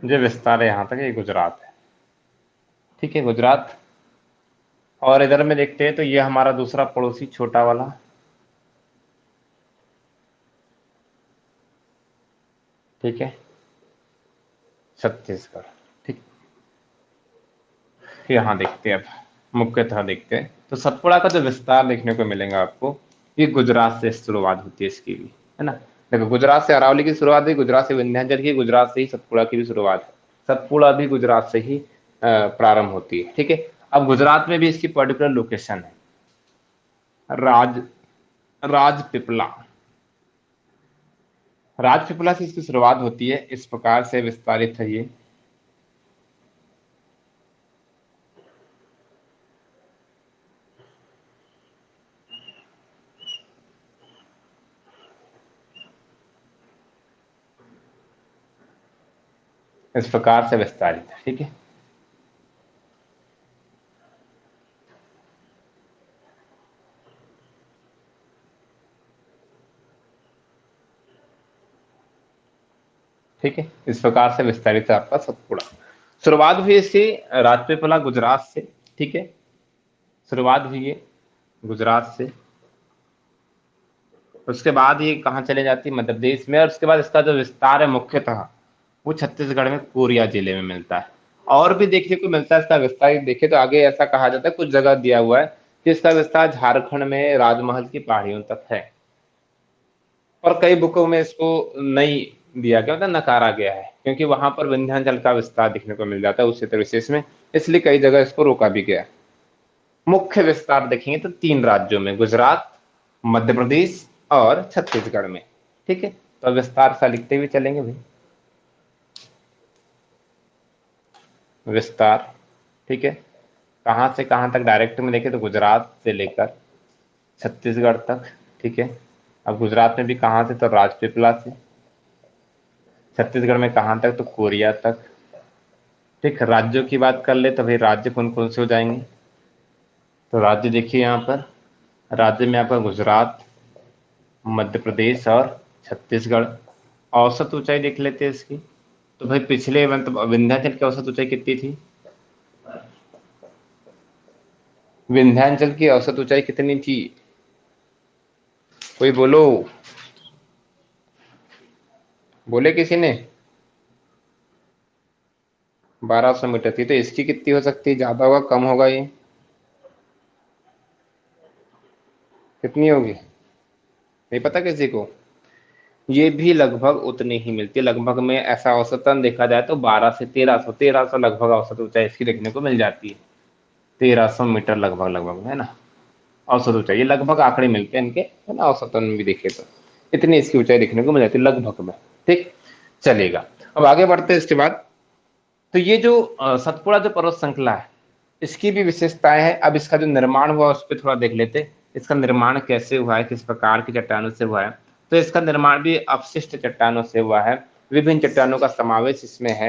जो विस्तार है यहाँ तक, ये गुजरात है, ठीक है, गुजरात। और इधर में देखते हैं तो ये हमारा दूसरा पड़ोसी छोटा वाला, ठीक है, छत्तीसगढ़, ठीक। यहाँ देखते हैं अब, मुख्यतः देखते हैं तो सतपुड़ा का जो विस्तार देखने को मिलेगा आपको, ये गुजरात से शुरुआत होती है इसकी भी, है ना। देखो गुजरात से अरावली की शुरुआत हुई, गुजरात से विंध्याचल की, गुजरात से ही सतपुड़ा की भी शुरुआत है। सतपुड़ा भी गुजरात से ही प्रारंभ होती है, ठीक है। अब गुजरात में भी इसकी पर्टिकुलर लोकेशन है, राज राजपीपला। राजपीपला से इसकी शुरुआत होती है, इस प्रकार से विस्तारित है ये। इस प्रकार से विस्तारित है, ठीक है। ठीक है, इस प्रकार से विस्तारित है आपका सतपुड़ा। शुरुआत हुई इसकी राजपीपला गुजरात से, ठीक है। शुरुआत हुई है गुजरात से। उसके बाद ये कहाँ चले जाती है, मध्य प्रदेश में। और उसके बाद इसका जो विस्तार है मुख्यतः, वो छत्तीसगढ़ में कोरिया जिले में मिलता है। और भी देखने को मिलता है इसका विस्तार, देखे तो आगे ऐसा कहा जाता है, कुछ जगह दिया हुआ है कि इसका विस्तार झारखंड में राजमहल की पहाड़ियों तक है। और कई बुकों में इसको नहीं दिया गया, मतलब नकारा गया है, क्योंकि वहां पर विंध्याचल का विस्तार देखने को मिल जाता है उस क्षेत्र विशेष में, इसलिए कई जगह इसको रोका भी गया। मुख्य विस्तार देखेंगे तो तीन राज्यों में, गुजरात, मध्य प्रदेश और छत्तीसगढ़ में, ठीक है। तो विस्तार सा लिखते हुए चलेंगे भाई, विस्तार, ठीक है। कहाँ से कहाँ तक डायरेक्ट में देखें तो गुजरात से लेकर छत्तीसगढ़ तक, ठीक है। अब गुजरात में भी कहाँ से, तो राजपीपला से। छत्तीसगढ़ में कहाँ तक, तो कोरिया तक। ठीक, राज्यों की बात कर ले तो भाई राज्य कौन कौन से हो जाएंगे, तो राज्य देखिए यहाँ पर, राज्य में आपका गुजरात, मध्य प्रदेश और छत्तीसगढ़। औसत ऊंचाई देख लेते हैं इसकी, तो भाई पिछले मतलब विंध्याचल की औसत ऊंचाई कितनी थी? विंध्याचल की औसत ऊंचाई कितनी थी? कोई बोलो, बोले किसी ने? 1200 मीटर थी। तो इसकी कितनी हो सकती है? ज्यादा होगा कम होगा ये? कितनी होगी? नहीं पता किसी को? ये भी लगभग उतनी ही मिलती है। लगभग में ऐसा औसतन देखा जाए तो 12 से 1300, 1300 लगभग औसत ऊंचाई इसकी देखने को मिल जाती है। 1300 मीटर लगभग लगभग, है ना, औसत ऊंचाई। ये लगभग आंकड़े मिलते हैं इनके, है ना, औसतन भी देखे तो इतनी इसकी ऊंचाई देखने को मिल जाती है लगभग में। ठीक, चलेगा। अब आगे बढ़ते हैं इसके बाद। तो ये जो सतपुड़ा जो पर्वत श्रृंखला है, इसकी भी विशेषताएं हैं। अब इसका जो निर्माण हुआ उस पर थोड़ा देख लेते हैं। इसका निर्माण कैसे हुआ है, किस प्रकार की चट्टानों से हुआ है? तो इसका निर्माण भी अपशिष्ट चट्टानों से हुआ है। विभिन्न चट्टानों का समावेश इसमें है।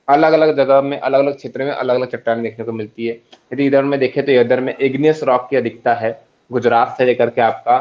अलग अलग जगह में, अलग अलग क्षेत्र में अलग अलग चट्टान देखने को मिलती है। यदि इधर में देखें तो इधर में इग्नियस रॉक की अधिकता है। गुजरात से लेकर के आपका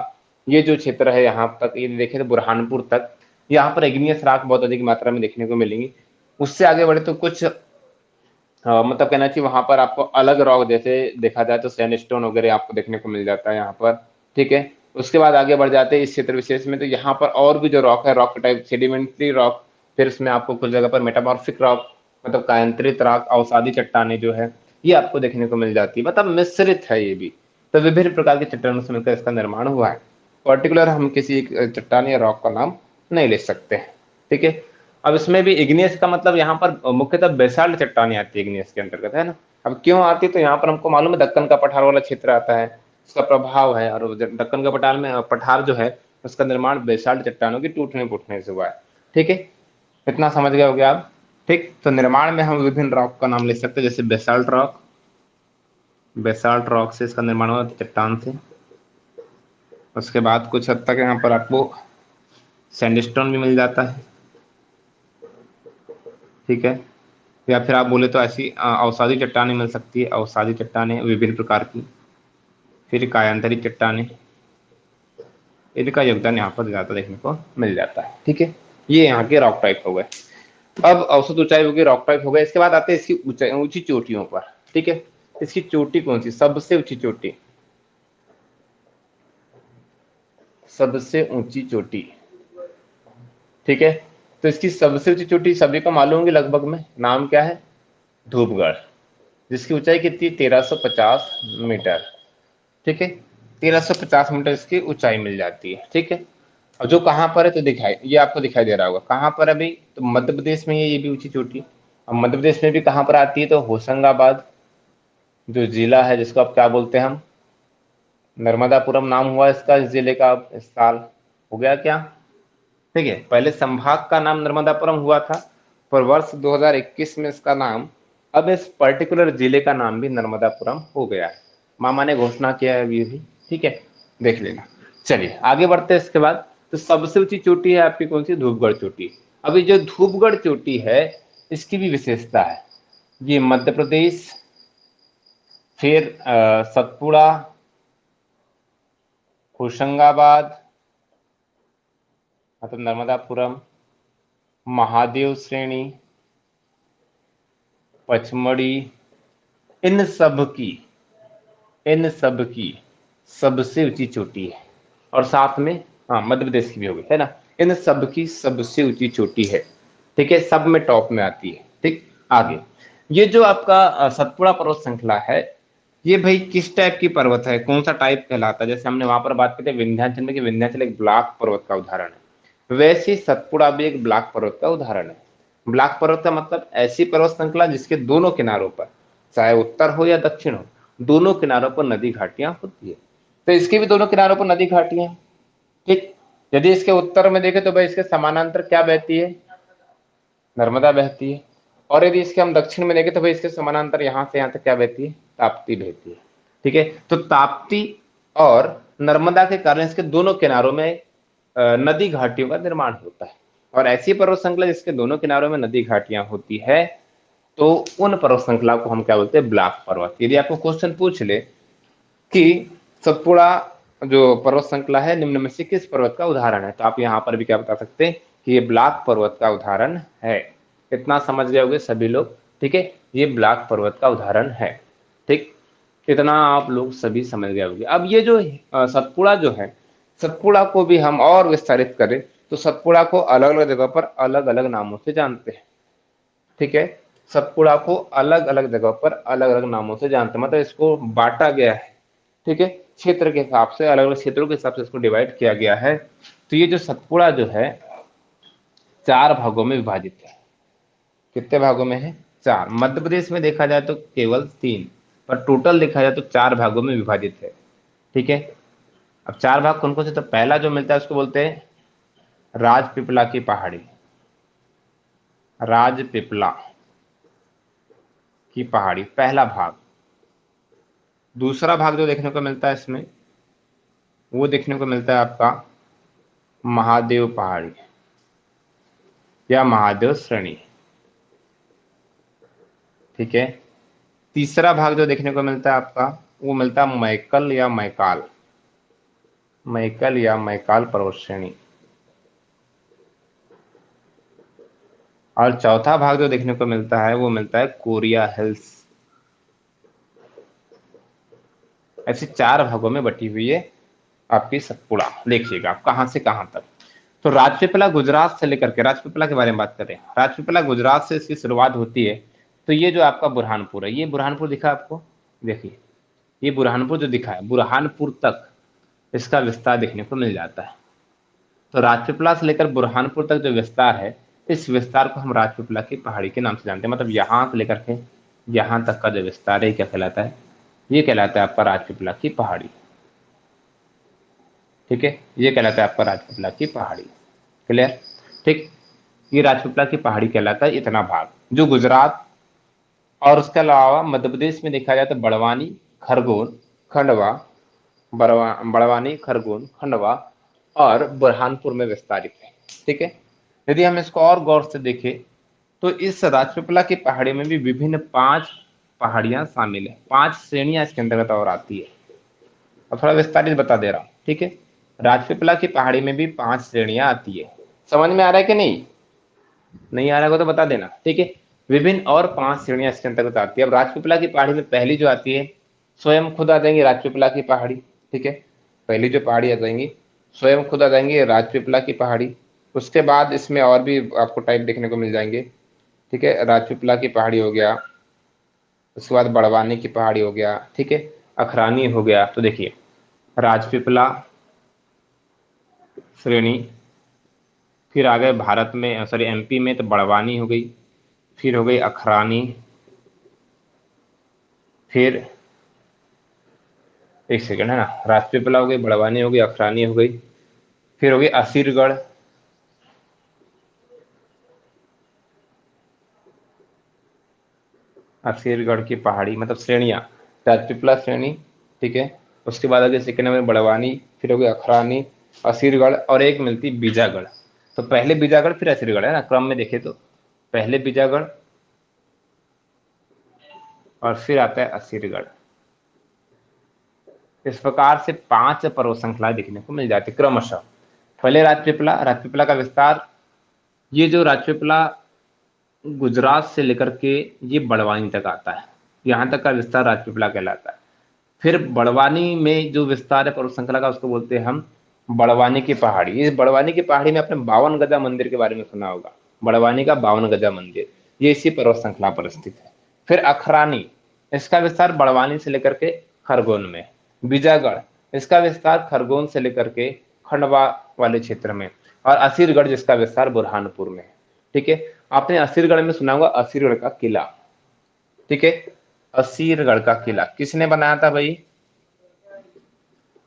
ये जो क्षेत्र है यहाँ तक, ये देखें तो बुरहानपुर तक, यहाँ पर इग्नियस रॉक बहुत अधिक मात्रा में देखने को मिलेंगी। उससे आगे बढ़े तो कुछ मतलब कहना चाहिए वहां पर आपको अलग रॉक, जैसे देखा जाए तो सैंडस्टोन वगैरह आपको देखने को मिल जाता है यहाँ पर। ठीक है, उसके बाद आगे बढ़ जाते हैं इस क्षेत्र विशेष में, तो यहाँ पर और भी जो रॉक है, रॉक टाइप सेडिमेंट्री रॉक, फिर उसमें आपको कुछ जगह पर मेटामॉर्फिक रॉक, मतलब कायांतरित रॉक, अवसादी चट्टाने जो है, ये आपको देखने को मिल जाती है। मतलब मिश्रित है ये भी। तो विभिन्न प्रकार की चट्टानों से मिलकर इसका निर्माण हुआ है। पर्टिकुलर हम किसी एक चट्टान या रॉक का नाम नहीं ले सकते हैं। ठीक है, अब इसमें भी इग्नियस का मतलब यहाँ पर मुख्यतः बेसाल्ट चट्टानें आती है इग्नियस के अंतर्गत, है ना। अब क्यों आती है? तो यहाँ पर हमको मालूम है दक्कन का पठार वाला क्षेत्र आता है, उसका प्रभाव है। और दक्कन का पठार में पठार जो है उसका निर्माण बेसाल्ट चट्टानों की टूटने फूटने से हुआ है। ठीक है, इतना समझ गए होगे आप? ठीक, तो निर्माण में हम विभिन्न रॉक का नाम ले सकते हैं, जैसे बेसाल्ट रॉक। बेसाल्ट रॉक से इसका निर्माण हुआ चट्टान से। उसके बाद कुछ हद तक यहाँ पर आपको सैंडस्टोन भी मिल जाता है। ठीक है, या फिर आप बोले तो ऐसी अवसादी चट्टानें मिल सकती है, अवसादी चट्टानें विभिन्न प्रकार की। फिर कायांतरित चट्टानें, इनका योगदान यहाँ पर ज्यादा देखने को मिल जाता है। ठीक है, ये यहाँ के रॉक टाइप हो गए। अब औसत ऊंचाई हो गई, रॉक टाइप हो गए। इसके बाद आते हैं इसकी ऊंचाई, ऊंची चोटियों पर। ठीक है, इसकी चोटी कौन सी? सबसे ऊंची चोटी, सबसे ऊंची चोटी। ठीक है, तो इसकी सबसे ऊंची चोटी सभी को मालूम होगी लगभग में, नाम क्या है? धूपगढ़, जिसकी ऊंचाई कितनी? 1350 मीटर। ठीक है, 1350 मीटर इसकी ऊंचाई मिल जाती है। ठीक है, और जो कहाँ पर है तो दिखाई, ये आपको दिखाई दे रहा होगा कहाँ पर अभी, तो मध्य प्रदेश में ये भी ऊंची चोटी। अब मध्य प्रदेश में भी कहाँ पर आती है? तो होशंगाबाद जो जिला है, जिसको आप क्या बोलते हैं हम, नर्मदापुरम नाम हुआ इसका, इस जिले का अब इस साल हो गया क्या? ठीक है, पहले संभाग का नाम नर्मदापुरम हुआ था, पर वर्ष 2021 में इसका नाम, अब इस पर्टिकुलर जिले का नाम भी नर्मदापुरम हो गया है। मामा ने घोषणा किया है अभी भी। ठीक है, देख लेना। चलिए आगे बढ़ते हैं इसके बाद। तो सबसे ऊंची चोटी है आपकी कौन सी? धूपगढ़ चोटी। अभी जो धूपगढ़ चोटी है, इसकी भी विशेषता है। ये मध्य प्रदेश, फिर सतपुड़ा, होशंगाबाद मतलब नर्मदापुरम, महादेव श्रेणी, पचमढ़ी, इन सब की, इन सब की सबसे ऊंची चोटी है। और साथ में हाँ मध्य प्रदेश की भी होगी, है ना। इन सब की सबसे ऊंची चोटी है। ठीक है, सब में टॉप में आती है। ठीक, आगे ये जो आपका सतपुड़ा पर्वत श्रृंखला है, ये भाई किस टाइप की पर्वत है, कौन सा टाइप कहलाता है? जैसे हमने वहां पर बात की थी विंध्याचल में कि विंध्याचल एक ब्लॉक पर्वत का उदाहरण है, वैसे ही सतपुड़ा भी एक ब्लॉक पर्वत का उदाहरण है। ब्लॉक पर्वत का मतलब ऐसी पर्वत श्रृंखला जिसके दोनों किनारों पर, चाहे उत्तर हो या दक्षिण हो, दोनों किनारों पर नदी घाटियां होती है। तो इसके भी दोनों किनारों पर नदी घाटियां हैं। ठीक, यदि इसके उत्तर में देखें तो भाई इसके समानांतर क्या बहती है? नर्मदा बहती है। और यदि इसके हम दक्षिण में देखें तो भाई इसके समानांतर यहां से यहां तक क्या बहती है? ताप्ती बहती है। ठीक है, तो ताप्ती और नर्मदा के कारण इसके दोनों किनारों में नदी घाटियों का निर्माण होता है। और ऐसी पर्वत श्रृंखला जिसके दोनों किनारों में नदी घाटियां होती है, तो उन पर्वत श्रृंखला को हम क्या बोलते हैं? ब्लॉक पर्वत। यदि आपको क्वेश्चन पूछ ले कि सतपुड़ा जो पर्वत श्रृंखला है निम्न में से किस पर्वत का उदाहरण है, तो आप यहाँ पर भी क्या बता सकते हैं कि ये ब्लॉक पर्वत का उदाहरण है। इतना समझ गए होंगे सभी लोग, ठीक है। ये ब्लैक पर्वत का उदाहरण है, ठीक। इतना आप लोग सभी समझ गए होंगे। अब ये जो सतपुड़ा जो है, सतपुड़ा को भी हम और विस्तारित करें तो सतपुड़ा को अलग अलग जगह पर अलग अलग नामों से जानते हैं, ठीक है। सतपुड़ा को अलग अलग जगह पर अलग अलग नामों से जानते हैं, मतलब इसको बांटा गया है, ठीक है। क्षेत्र के हिसाब से, अलग अलग क्षेत्रों के हिसाब से इसको डिवाइड किया गया है। तो ये जो सतपुड़ा जो है 4 भागों में विभाजित है। कितने भागों में है? 4। मध्य प्रदेश में देखा जाए तो केवल 3, पर टोटल देखा जाए तो 4 भागों में विभाजित है, ठीक है। अब 4 भाग कौन कौन से? तो पहला जो मिलता है उसको बोलते हैं राजपीपला की पहाड़ी, राजपीपला की पहाड़ी पहला भाग। दूसरा भाग जो देखने को मिलता है इसमें, वो देखने को मिलता है आपका महादेव पहाड़ी या महादेव श्रेणी, ठीक है। तीसरा भाग जो देखने को मिलता है आपका, वो मिलता है मैकल या मैकाल, मैकल या मैकाल पर्वत श्रेणी। और चौथा भाग जो देखने को मिलता है वो मिलता है कोरिया हिल्स। ऐसे 4 भागों में बटी हुई है आपकी सतपुड़ा। देखिएगा आप कहां से कहां तक। तो राजपीपला गुजरात से लेकर के, राजपीपला के बारे में बात करें, राजपीपला गुजरात से इसकी शुरुआत होती है। तो ये जो आपका बुरहानपुर है, ये बुरहानपुर दिखा आपको, देखिए ये बुरहानपुर जो दिखा है, बुरहानपुर तक इसका विस्तार देखने को मिल जाता है। तो राजपीपला से लेकर बुरहानपुर तक जो विस्तार है, इस विस्तार को हम राजपीपला की पहाड़ी के नाम से जानते हैं। मतलब यहाँ से लेकर के यहाँ तक का जो विस्तार है क्या कहलाता है? ये कहलाता है आपका राजपीपला की पहाड़ी, ठीक है। ये कहलाता है आपका राजपीपला की पहाड़ी। क्लियर? ठीक। ये राजपीपला की पहाड़ी कहलाता है इतना भाग, जो गुजरात और उसके अलावा मध्य प्रदेश में देखा जाए तो बड़वानी, खरगोन, खंडवा, बड़वानी, खरगोन, खंडवा और बुरहानपुर में विस्तारित है, ठीक है। यदि हम इसको और गौर से देखें तो इस राजपीपला की पहाड़ी में भी विभिन्न 5 पहाड़ियां शामिल है, 5 श्रेणियां इसके अंतर्गत और आती है। अब थोड़ा विस्तारित बता दे रहा हूं, ठीक है। राजपीपला की पहाड़ी में भी 5 श्रेणियां आती है। समझ में आ रहा है कि नहीं? नहीं आ रहा है तो बता देना, ठीक है। विभिन्न और 5 श्रेणियां इसके अंतर्गत आती है। अब राजपीपला की पहाड़ी में पहली जो आती है, स्वयं खुद आ जाएंगी राजपीपला की पहाड़ी, ठीक है। पहली जो पहाड़ी आ जाएंगी स्वयं खुद आ जाएंगी राजपीपला की पहाड़ी। उसके बाद इसमें और भी आपको टाइप देखने को मिल जाएंगे, ठीक है। राजपीपला की पहाड़ी हो गया, उसके बाद बड़वानी की पहाड़ी हो गया, ठीक है। अखरानी हो गया। तो देखिए राजपीपला श्रेणी, फिर आ गए भारत में, सॉरी एमपी में, तो बड़वानी हो गई, फिर हो गई अखरानी, फिर एक सेकंड है ना, राजपीपला हो गई, बड़वानी हो गई, अखरानी हो गई, फिर हो गई असीरगढ़, असीरगढ़ की पहाड़ी, मतलब श्रेणियां, राजपीपला श्रेणी, ठीक है। उसके बाद आगे सेकंड में बड़वानी, फिर हो गई अखरानी, असीरगढ़ और एक मिलती बीजागढ़। तो पहले बीजागढ़ फिर असीरगढ़ है ना, क्रम में देखे तो पहले बीजागढ़ और फिर आता है असीरगढ़। इस प्रकार से 5 पर्वत श्रृंखलाएं देखने को मिल जाती क्रमशः। पहले राजपीपला, राजपीपला का विस्तार, ये जो राजपीपला गुजरात से लेकर के ये बड़वानी तक आता है, यहाँ तक का विस्तार राजपीपला कहलाता है। फिर बड़वानी में जो विस्तार है पर्वत श्रृंखला का, उसको बोलते हैं हम बड़वानी की पहाड़ी। इस बड़वानी की पहाड़ी में आपने 52 गजा मंदिर के बारे में सुना होगा, बड़वानी का 52 गजा मंदिर, ये इसी पर्वत श्रृंखला पर स्थित है। फिर अखरानी, इसका विस्तार बड़वानी से लेकर के खरगोन में। बीजागढ़, इसका विस्तार खरगोन से लेकर के खंडवा वाले क्षेत्र में। और असीरगढ़, जिसका विस्तार बुरहानपुर में है, ठीक है। आपने असीरगढ़ में सुना होगा असीरगढ़ का किला, ठीक है। असीरगढ़ का किला किसने बनाया था भाई?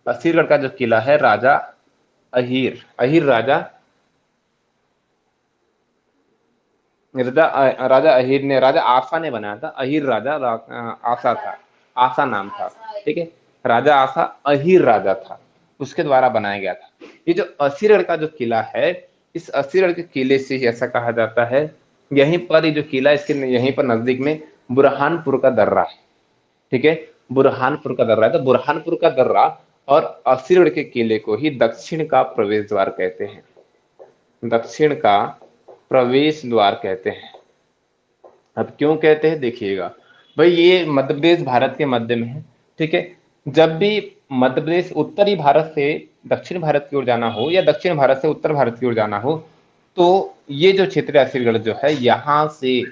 असीरगढ़ का जो किला है राजा अहीर, अहीर राजा, राजा अहीर ने, राजा आसा ने बनाया था। अहीर राजा आसा था, आसा नाम था, ठीक है। राजा आसा अहीर राजा था, उसके द्वारा बनाया गया था। ये जो असीरगढ़ का जो किला है, इस असीरगढ़ के किले से ऐसा कहा जाता है, यहीं पर ये जो किला, इसके यहीं पर नजदीक में बुरहानपुर का दर्रा है, ठीक है। बुरहानपुर का दर्रा है। तो बुरहानपुर का दर्रा और असीरगढ़ के किले को ही दक्षिण का प्रवेश द्वार कहते हैं, दक्षिण का प्रवेश द्वार कहते हैं, अब क्यों कहते हैं देखिएगा भाई, ये मध्य प्रदेश भारत के मध्य में है, ठीक है। जब भी मध्य प्रदेश उत्तरी भारत से दक्षिण भारत की ओर जाना हो या दक्षिण भारत से उत्तर भारत की ओर जाना हो, तो ये जो क्षेत्र है असीरगढ़ जो है, यहाँ से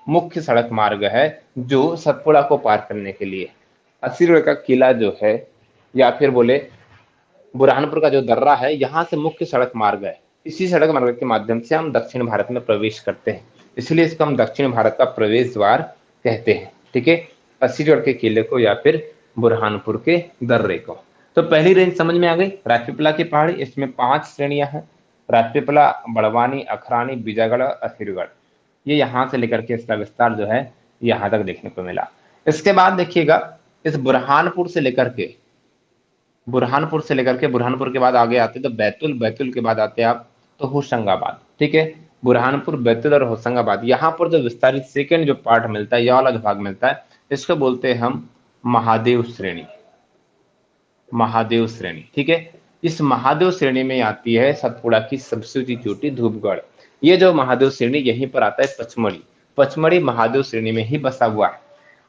मुख्य सड़क मार्ग है जो सतपुड़ा को पार करने के लिए। असीरगढ़ का किला जो है, या फिर बोले बुरहानपुर का जो दर्रा है, यहाँ से मुख्य सड़क मार्ग है। इसी सड़क मार्ग के माध्यम से हम दक्षिण भारत में प्रवेश करते हैं, इसलिए इसको हम दक्षिण भारत का प्रवेश द्वार कहते हैं, ठीक है। असीगढ़ के किले को या फिर बुरहानपुर के दर्रे को। तो पहली रेंज समझ में आ गई, राजपीपला की पहाड़ी। इसमें 5 श्रेणियां हैं, राजपीपला, बड़वानी, अखरानी, बीजागढ़, असीरगढ़। ये यहाँ से लेकर के इसका विस्तार जो है यहाँ तक देखने को मिला। इसके बाद देखिएगा, इस बुरहानपुर के बाद आगे आते तो बैतूल, बैतूल के बाद आते आप तो होशंगाबाद, ठीक है। बुरहानपुर, बैतूल और होशंगाबाद, यहाँ पर जो विस्तारित सेकंड जो पार्ट मिलता है, यह वाला जो भाग मिलता है, इसको बोलते हैं हम महादेव श्रेणी। महादेव श्रेणी, ठीक है। इस महादेव श्रेणी में आती है सतपुड़ा की सबसे ऊंची चोटी धूपगढ़। ये जो महादेव श्रेणी यहीं पर आता है पचमढ़ी। पचमढ़ी महादेव श्रेणी में ही बसा हुआ है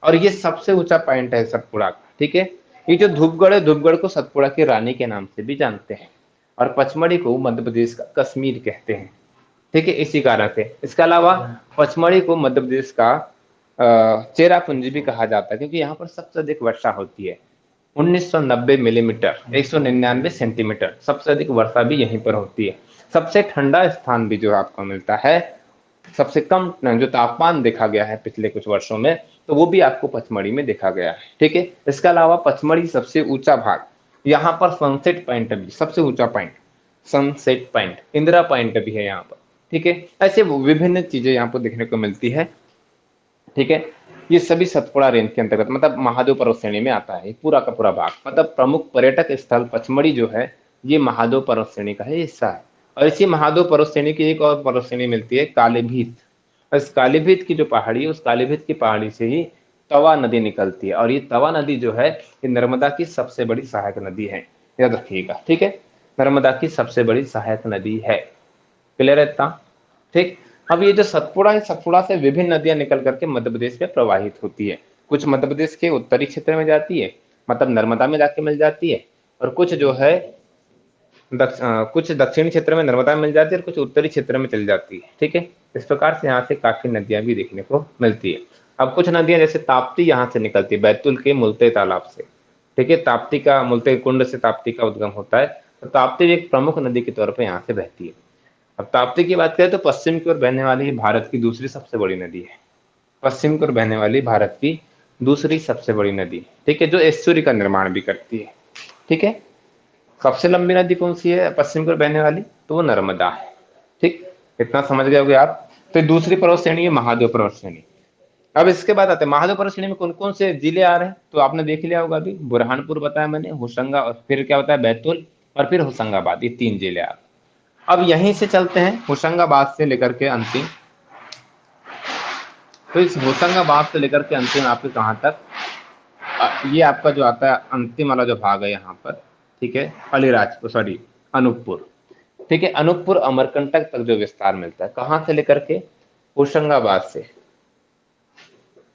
और ये सबसे ऊंचा पॉइंट है सतपुड़ा का, ठीक है। ये जो धूपगढ़ है, धूपगढ़ को सतपुड़ा की रानी के नाम से भी जानते हैं और पचमढ़ी को मध्य प्रदेश का कश्मीर कहते हैं, ठीक है, इसी कारण से। इसके अलावा पचमढ़ी को मध्य प्रदेश का चेरापूंजी भी कहा जाता है, क्योंकि यहाँ पर सबसे अधिक वर्षा होती है। 1990 मिलीमीटर, 199 सेंटीमीटर सबसे अधिक वर्षा भी यहीं पर होती है। सबसे ठंडा स्थान भी जो आपको मिलता है, सबसे कम जो तापमान देखा गया है पिछले कुछ वर्षों में, तो वो भी आपको पचमढ़ी में देखा गया है, ठीक है। इसके अलावा पचमढ़ी सबसे ऊंचा भाग, यहाँ पर सनसेट पॉइंट भी सबसे ऊंचा point, sunset point, Indira point भी है यहाँ पर, ठीक है। ऐसे विभिन्न चीजें यहाँ पर देखने को मिलती है, ठीक है। ये सभी सतपुड़ा रेंज के अंतर्गत, मतलब महादेव पर्वत श्रेणी में आता है पूरा का पूरा भाग। मतलब प्रमुख पर्यटक स्थल पचमढ़ी जो है, ये महादेव पर्वत श्रेणी का हिस्सा है। और इसी महादेव पर्वत श्रेणी की एक और पर्वत श्रेणी मिलती है कालीभीत। इस कालीभीत की जो पहाड़ी है, उस कालीभीत की पहाड़ी से ही तवा नदी निकलती है और ये तवा नदी जो है, ये नर्मदा की सबसे बड़ी सहायक नदी है, याद रखिएगा, ठीक है। नर्मदा की सबसे बड़ी सहायक नदी है, क्लियर है इतना, ठीक। अब ये जो सतपुड़ा है, सतपुड़ा से विभिन्न नदियां निकल करके मध्य प्रदेश में प्रवाहित होती है। कुछ मध्य प्रदेश के उत्तरी क्षेत्र में जाती है, मतलब नर्मदा में जाके मिल जाती है, और कुछ जो है कुछ दक्षिणी क्षेत्र में नर्मदा में मिल जाती है और कुछ उत्तरी क्षेत्र में चली जाती है, ठीक है। इस प्रकार से यहाँ से काफी नदियां भी देखने को मिलती है। अब कुछ नदियां जैसे ताप्ती यहाँ से निकलती है, बैतूल के मुल्ताई तालाब से, ठीक है। ताप्ती का, मुल्ताई कुंड से ताप्ती का उद्गम होता है, तो ताप्ती एक प्रमुख नदी के तौर पर यहाँ से बहती है। अब ताप्ती की बात करें तो पश्चिम की ओर बहने वाली भारत की दूसरी सबसे बड़ी नदी है। पश्चिम की ओर बहने वाली भारत की दूसरी सबसे बड़ी नदी, ठीक है, जो एस्चुरी का निर्माण भी करती है, ठीक है। सबसे लंबी नदी कौन सी है पश्चिम की ओर बहने वाली, तो वो नर्मदा है, ठीक। इतना समझ गए होगे आप। तो दूसरी पर्वत श्रेणी है महादेव पर्वत श्रेणी। अब इसके बाद आते हैं महादेव पर्वत श्रेणी में कौन कौन से जिले आ रहे हैं, तो आपने देख लिया होगा अभी, बुरहानपुर बताया मैंने, होशंगा, और फिर क्या बताया, बैतूल, और फिर होशंगाबाद, ये 3 जिले आ रहे हैं। अब यहीं से चलते हैं होशंगाबाद से लेकर के अंतिम, तो इस होशंगाबाद से लेकर के अंतिम आपके कहाँ तक, ये आपका जो आता है अंतिम वाला जो भाग है यहाँ पर, ठीक है, अलीराजपुर, सॉरी अनूपपुर, ठीक है। अनूपपुर अमरकंटक तक जो विस्तार मिलता है, कहाँ से लेकर के, होशंगाबाद से।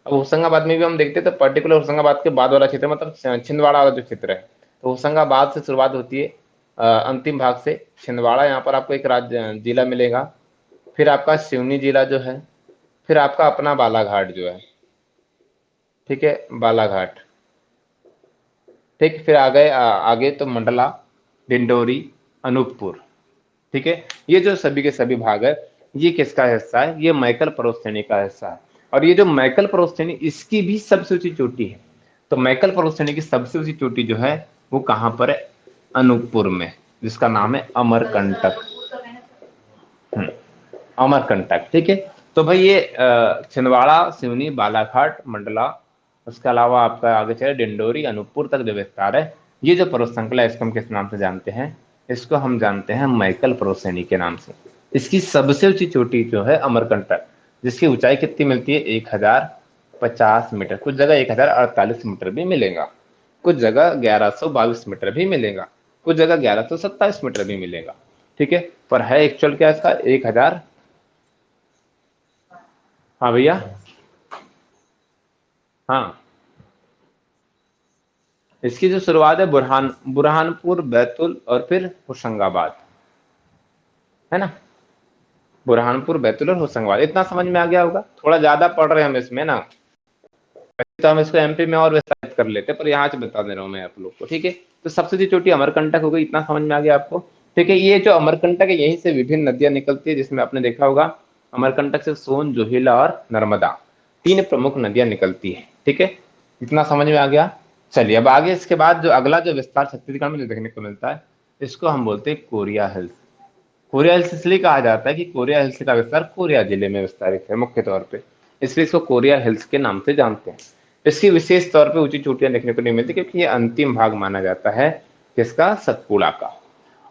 अब होशंगाबाद में भी हम देखते हैं तो पर्टिकुलर होशंगाबाद के बाद वाला क्षेत्र, मतलब छिंदवाड़ा वाला जो क्षेत्र है, तो होशंगाबाद से शुरुआत होती है अंतिम भाग से। छिंदवाड़ा, यहाँ पर आपको एक राज्य जिला मिलेगा, फिर आपका सिवनी जिला जो है, फिर आपका अपना बालाघाट जो है, ठीक है, बालाघाट, ठीक। फिर आगे तो मंडला, डिंडोरी, अनूपपुर, ठीक है। ये जो सभी के सभी भाग है, ये किसका हिस्सा है, ये मैकल पर्वत श्रेणी का हिस्सा है। और ये जो मैकल पर्वत श्रेणी, इसकी भी सबसे ऊंची चोटी है। तो मैकल पर्वत श्रेणी की सबसे ऊंची चोटी जो है वो कहाँ पर है, अनूपपुर में, जिसका नाम है अमरकंटक। अमरकंटक, ठीक है। तो भाई ये छिंदवाड़ा, सिवनी, बालाघाट, मंडला, उसके अलावा आपका आगे चले डिंडोरी, अनूपपुर तक जो विस्तार है, ये जो पर्वत श्रृंखला है, इसको हम किस नाम से जानते हैं, इसको हम जानते हैं मैकल पर्वत श्रेणी के नाम से। इसकी सबसे ऊंची चोटी जो है अमरकंटक, जिसकी ऊंचाई कितनी मिलती है, 1050 मीटर, कुछ जगह 1048 मीटर भी मिलेगा, कुछ जगह 1122 मीटर भी मिलेगा, कुछ जगह 1127 मीटर भी मिलेगा, ठीक है। पर है एक्चुअल क्या इसका 1000, हाँ भैया, हाँ, इसकी जो शुरुआत है बुरहानपुर, बैतुल और फिर होशंगाबाद, है ना। बुरहानपुर, बैतुल और होशंगाबाद, इतना समझ में आ गया होगा। थोड़ा ज्यादा पढ़ रहे हैं हम इसमें ना, तो हम इसको एमपी में और विस्तारित कर लेते हैं, पर यहाँ से बता दे रहा हूँ मैं आप लोग को, ठीक है। तो सबसे जो चोटी अमरकंटक हो गई, इतना समझ में आ गया आपको, ठीक है। ये जो अमरकंटक है, यहीं से विभिन्न नदियां निकलती है, जिसमें आपने देखा होगा अमरकंटक से सोन, जोहिला और नर्मदा, तीन प्रमुख नदियां निकलती है, ठीक है। इतना समझ में आ गया। चलिए अब आगे, इसके बाद जो अगला जो विस्तार छत्तीसगढ़ में जो देखने को मिलता है, इसको हम बोलते हैं कोरिया हिल्स। कोरिया हिल्स इसलिए कहा जाता है कि कोरिया हिल्स का विस्तार कोरिया जिले में विस्तारित है मुख्य तौर पे, इसलिए इसको कोरिया हिल्स के नाम से जानते हैं। इसकी विशेष तौर पे ऊंची चोटियां देखने को नहीं मिलती, क्योंकि ये अंतिम भाग माना जाता है किसका, सतपुड़ा का।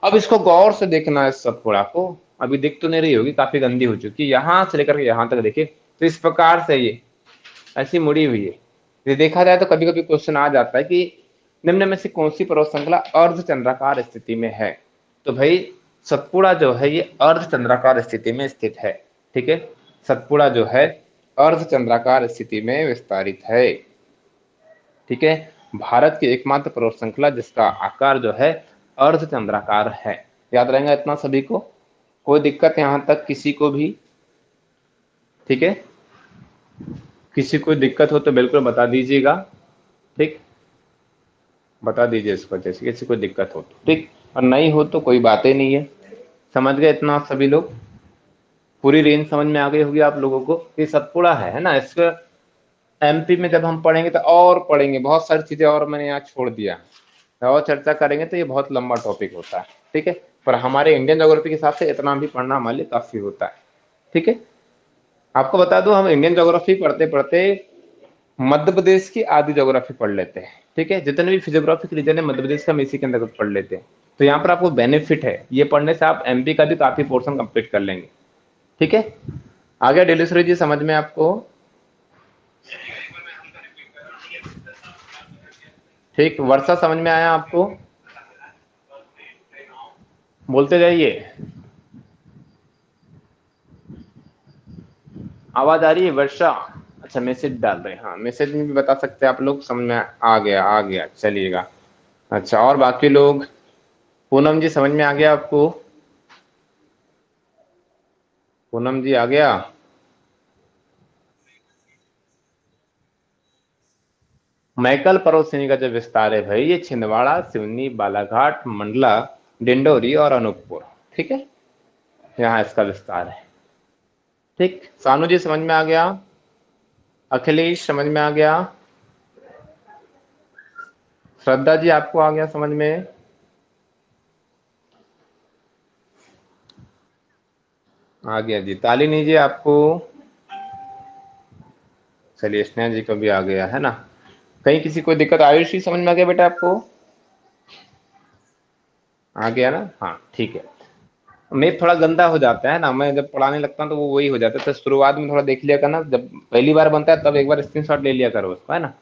अब इसको गौर से देखना है, सतपुड़ा को। अभी दिख तो नहीं रही होगी, काफी गंदी हो चुकी है, यहां से लेकर के यहां तक देखिए, तो इस प्रकार से ये ऐसी मुड़ी हुई है। ये देखा जाए तो कभी कभी क्वेश्चन आ जाता है कि निम्न में से कौन सी पर्वत श्रृंखला अर्धचंद्राकार स्थिति में है। तो भाई सतपुड़ा जो है ये अर्धचंद्राकार स्थिति में स्थित है, ठीक है। सतपुड़ा जो है अर्धचंद्राकार स्थिति में विस्तारित है, ठीक है। भारत की एकमात्र पर्वत श्रृंखला जिसका आकार जो है अर्धचंद्राकार है। याद रहेगा इतना सभी को, कोई दिक्कत यहां तक किसी को भी, ठीक है। किसी को दिक्कत हो तो बिल्कुल बता दीजिएगा, ठीक, बता दीजिए इसको, जैसे किसी को दिक्कत हो तो, ठीक, और नहीं हो तो कोई बात ही नहीं है। समझ गए इतना आप सभी लोग, पूरी रेंज समझ में आ गई होगी आप लोगों को। ये सतपुड़ा है ना, इसका एमपी में जब हम पढ़ेंगे तो और पढ़ेंगे बहुत सारी चीजें, और मैंने यहाँ छोड़ दिया, और चर्चा करेंगे तो ये बहुत लंबा टॉपिक होता है, ठीक है। पर हमारे इंडियन ज्योग्राफी के हिसाब से इतना भी पढ़ना हमारे लिए काफी होता है, ठीक है। आपको बता दूं, हम इंडियन ज्योग्राफी पढ़ते पढ़ते मध्य प्रदेश की आधी ज्योग्राफी पढ़ लेते हैं, ठीक है। जितने भी फिजियोग्राफिक रीजन है मध्य प्रदेश का, हम इसी के अंतर्गत पढ़ लेते हैं। तो यहाँ पर आपको बेनिफिट है, ये पढ़ने से आप एमपी का भी काफी पोर्शन कंप्लीट कर लेंगे, ठीक है। आगे डेलीश्वरी जी समझ में आपको, ठीक। वर्षा समझ में आया आपको, बोलते जाइए। आवाज आ रही है वर्षा, अच्छा मैसेज डाल रहे हैं, हाँ मैसेज में भी बता सकते हैं आप लोग, समझ में आ गया, आ गया, चलिएगा। अच्छा और बाकी लोग, पूनम जी समझ में आ गया आपको, पूनम जी आ गया। मैकल पर्वत श्रेणी का जो विस्तार है भाई, ये छिंदवाड़ा, सिवनी, बालाघाट, मंडला, डिंडोरी और अनूपपुर, ठीक है, यहाँ इसका विस्तार है, ठीक। सानू जी समझ में आ गया, अखिलेश समझ में आ गया, श्रद्धा जी आपको आ गया समझ में, आ गया जी, ताली नीजिए आपको। चलिए स्नेहा जी को भी आ गया है ना, कहीं किसी को दिक्कत, आयुष जी समझ में आ गया बेटा आपको, आ गया ना, हाँ ठीक है। मैथ थोड़ा गंदा हो जाता है ना, मैं जब पढ़ाने लगता हूँ तो वो वही हो जाता है, तो शुरुआत में थोड़ा देख लिया करना, जब पहली बार बनता है तब एक बार स्क्रीनशॉट ले लिया करो उसको, है ना,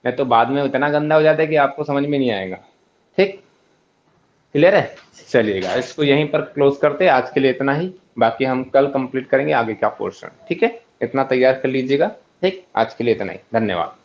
नहीं तो बाद में इतना गंदा हो जाता है कि आपको समझ में नहीं आएगा, ठीक, क्लियर है। चलिएगा इसको यहीं पर क्लोज करते हैं, आज के लिए इतना ही, बाकी हम कल कंप्लीट करेंगे आगे का पोर्शन, ठीक है। इतना तैयार कर लीजिएगा, ठीक, आज के लिए इतना ही, धन्यवाद।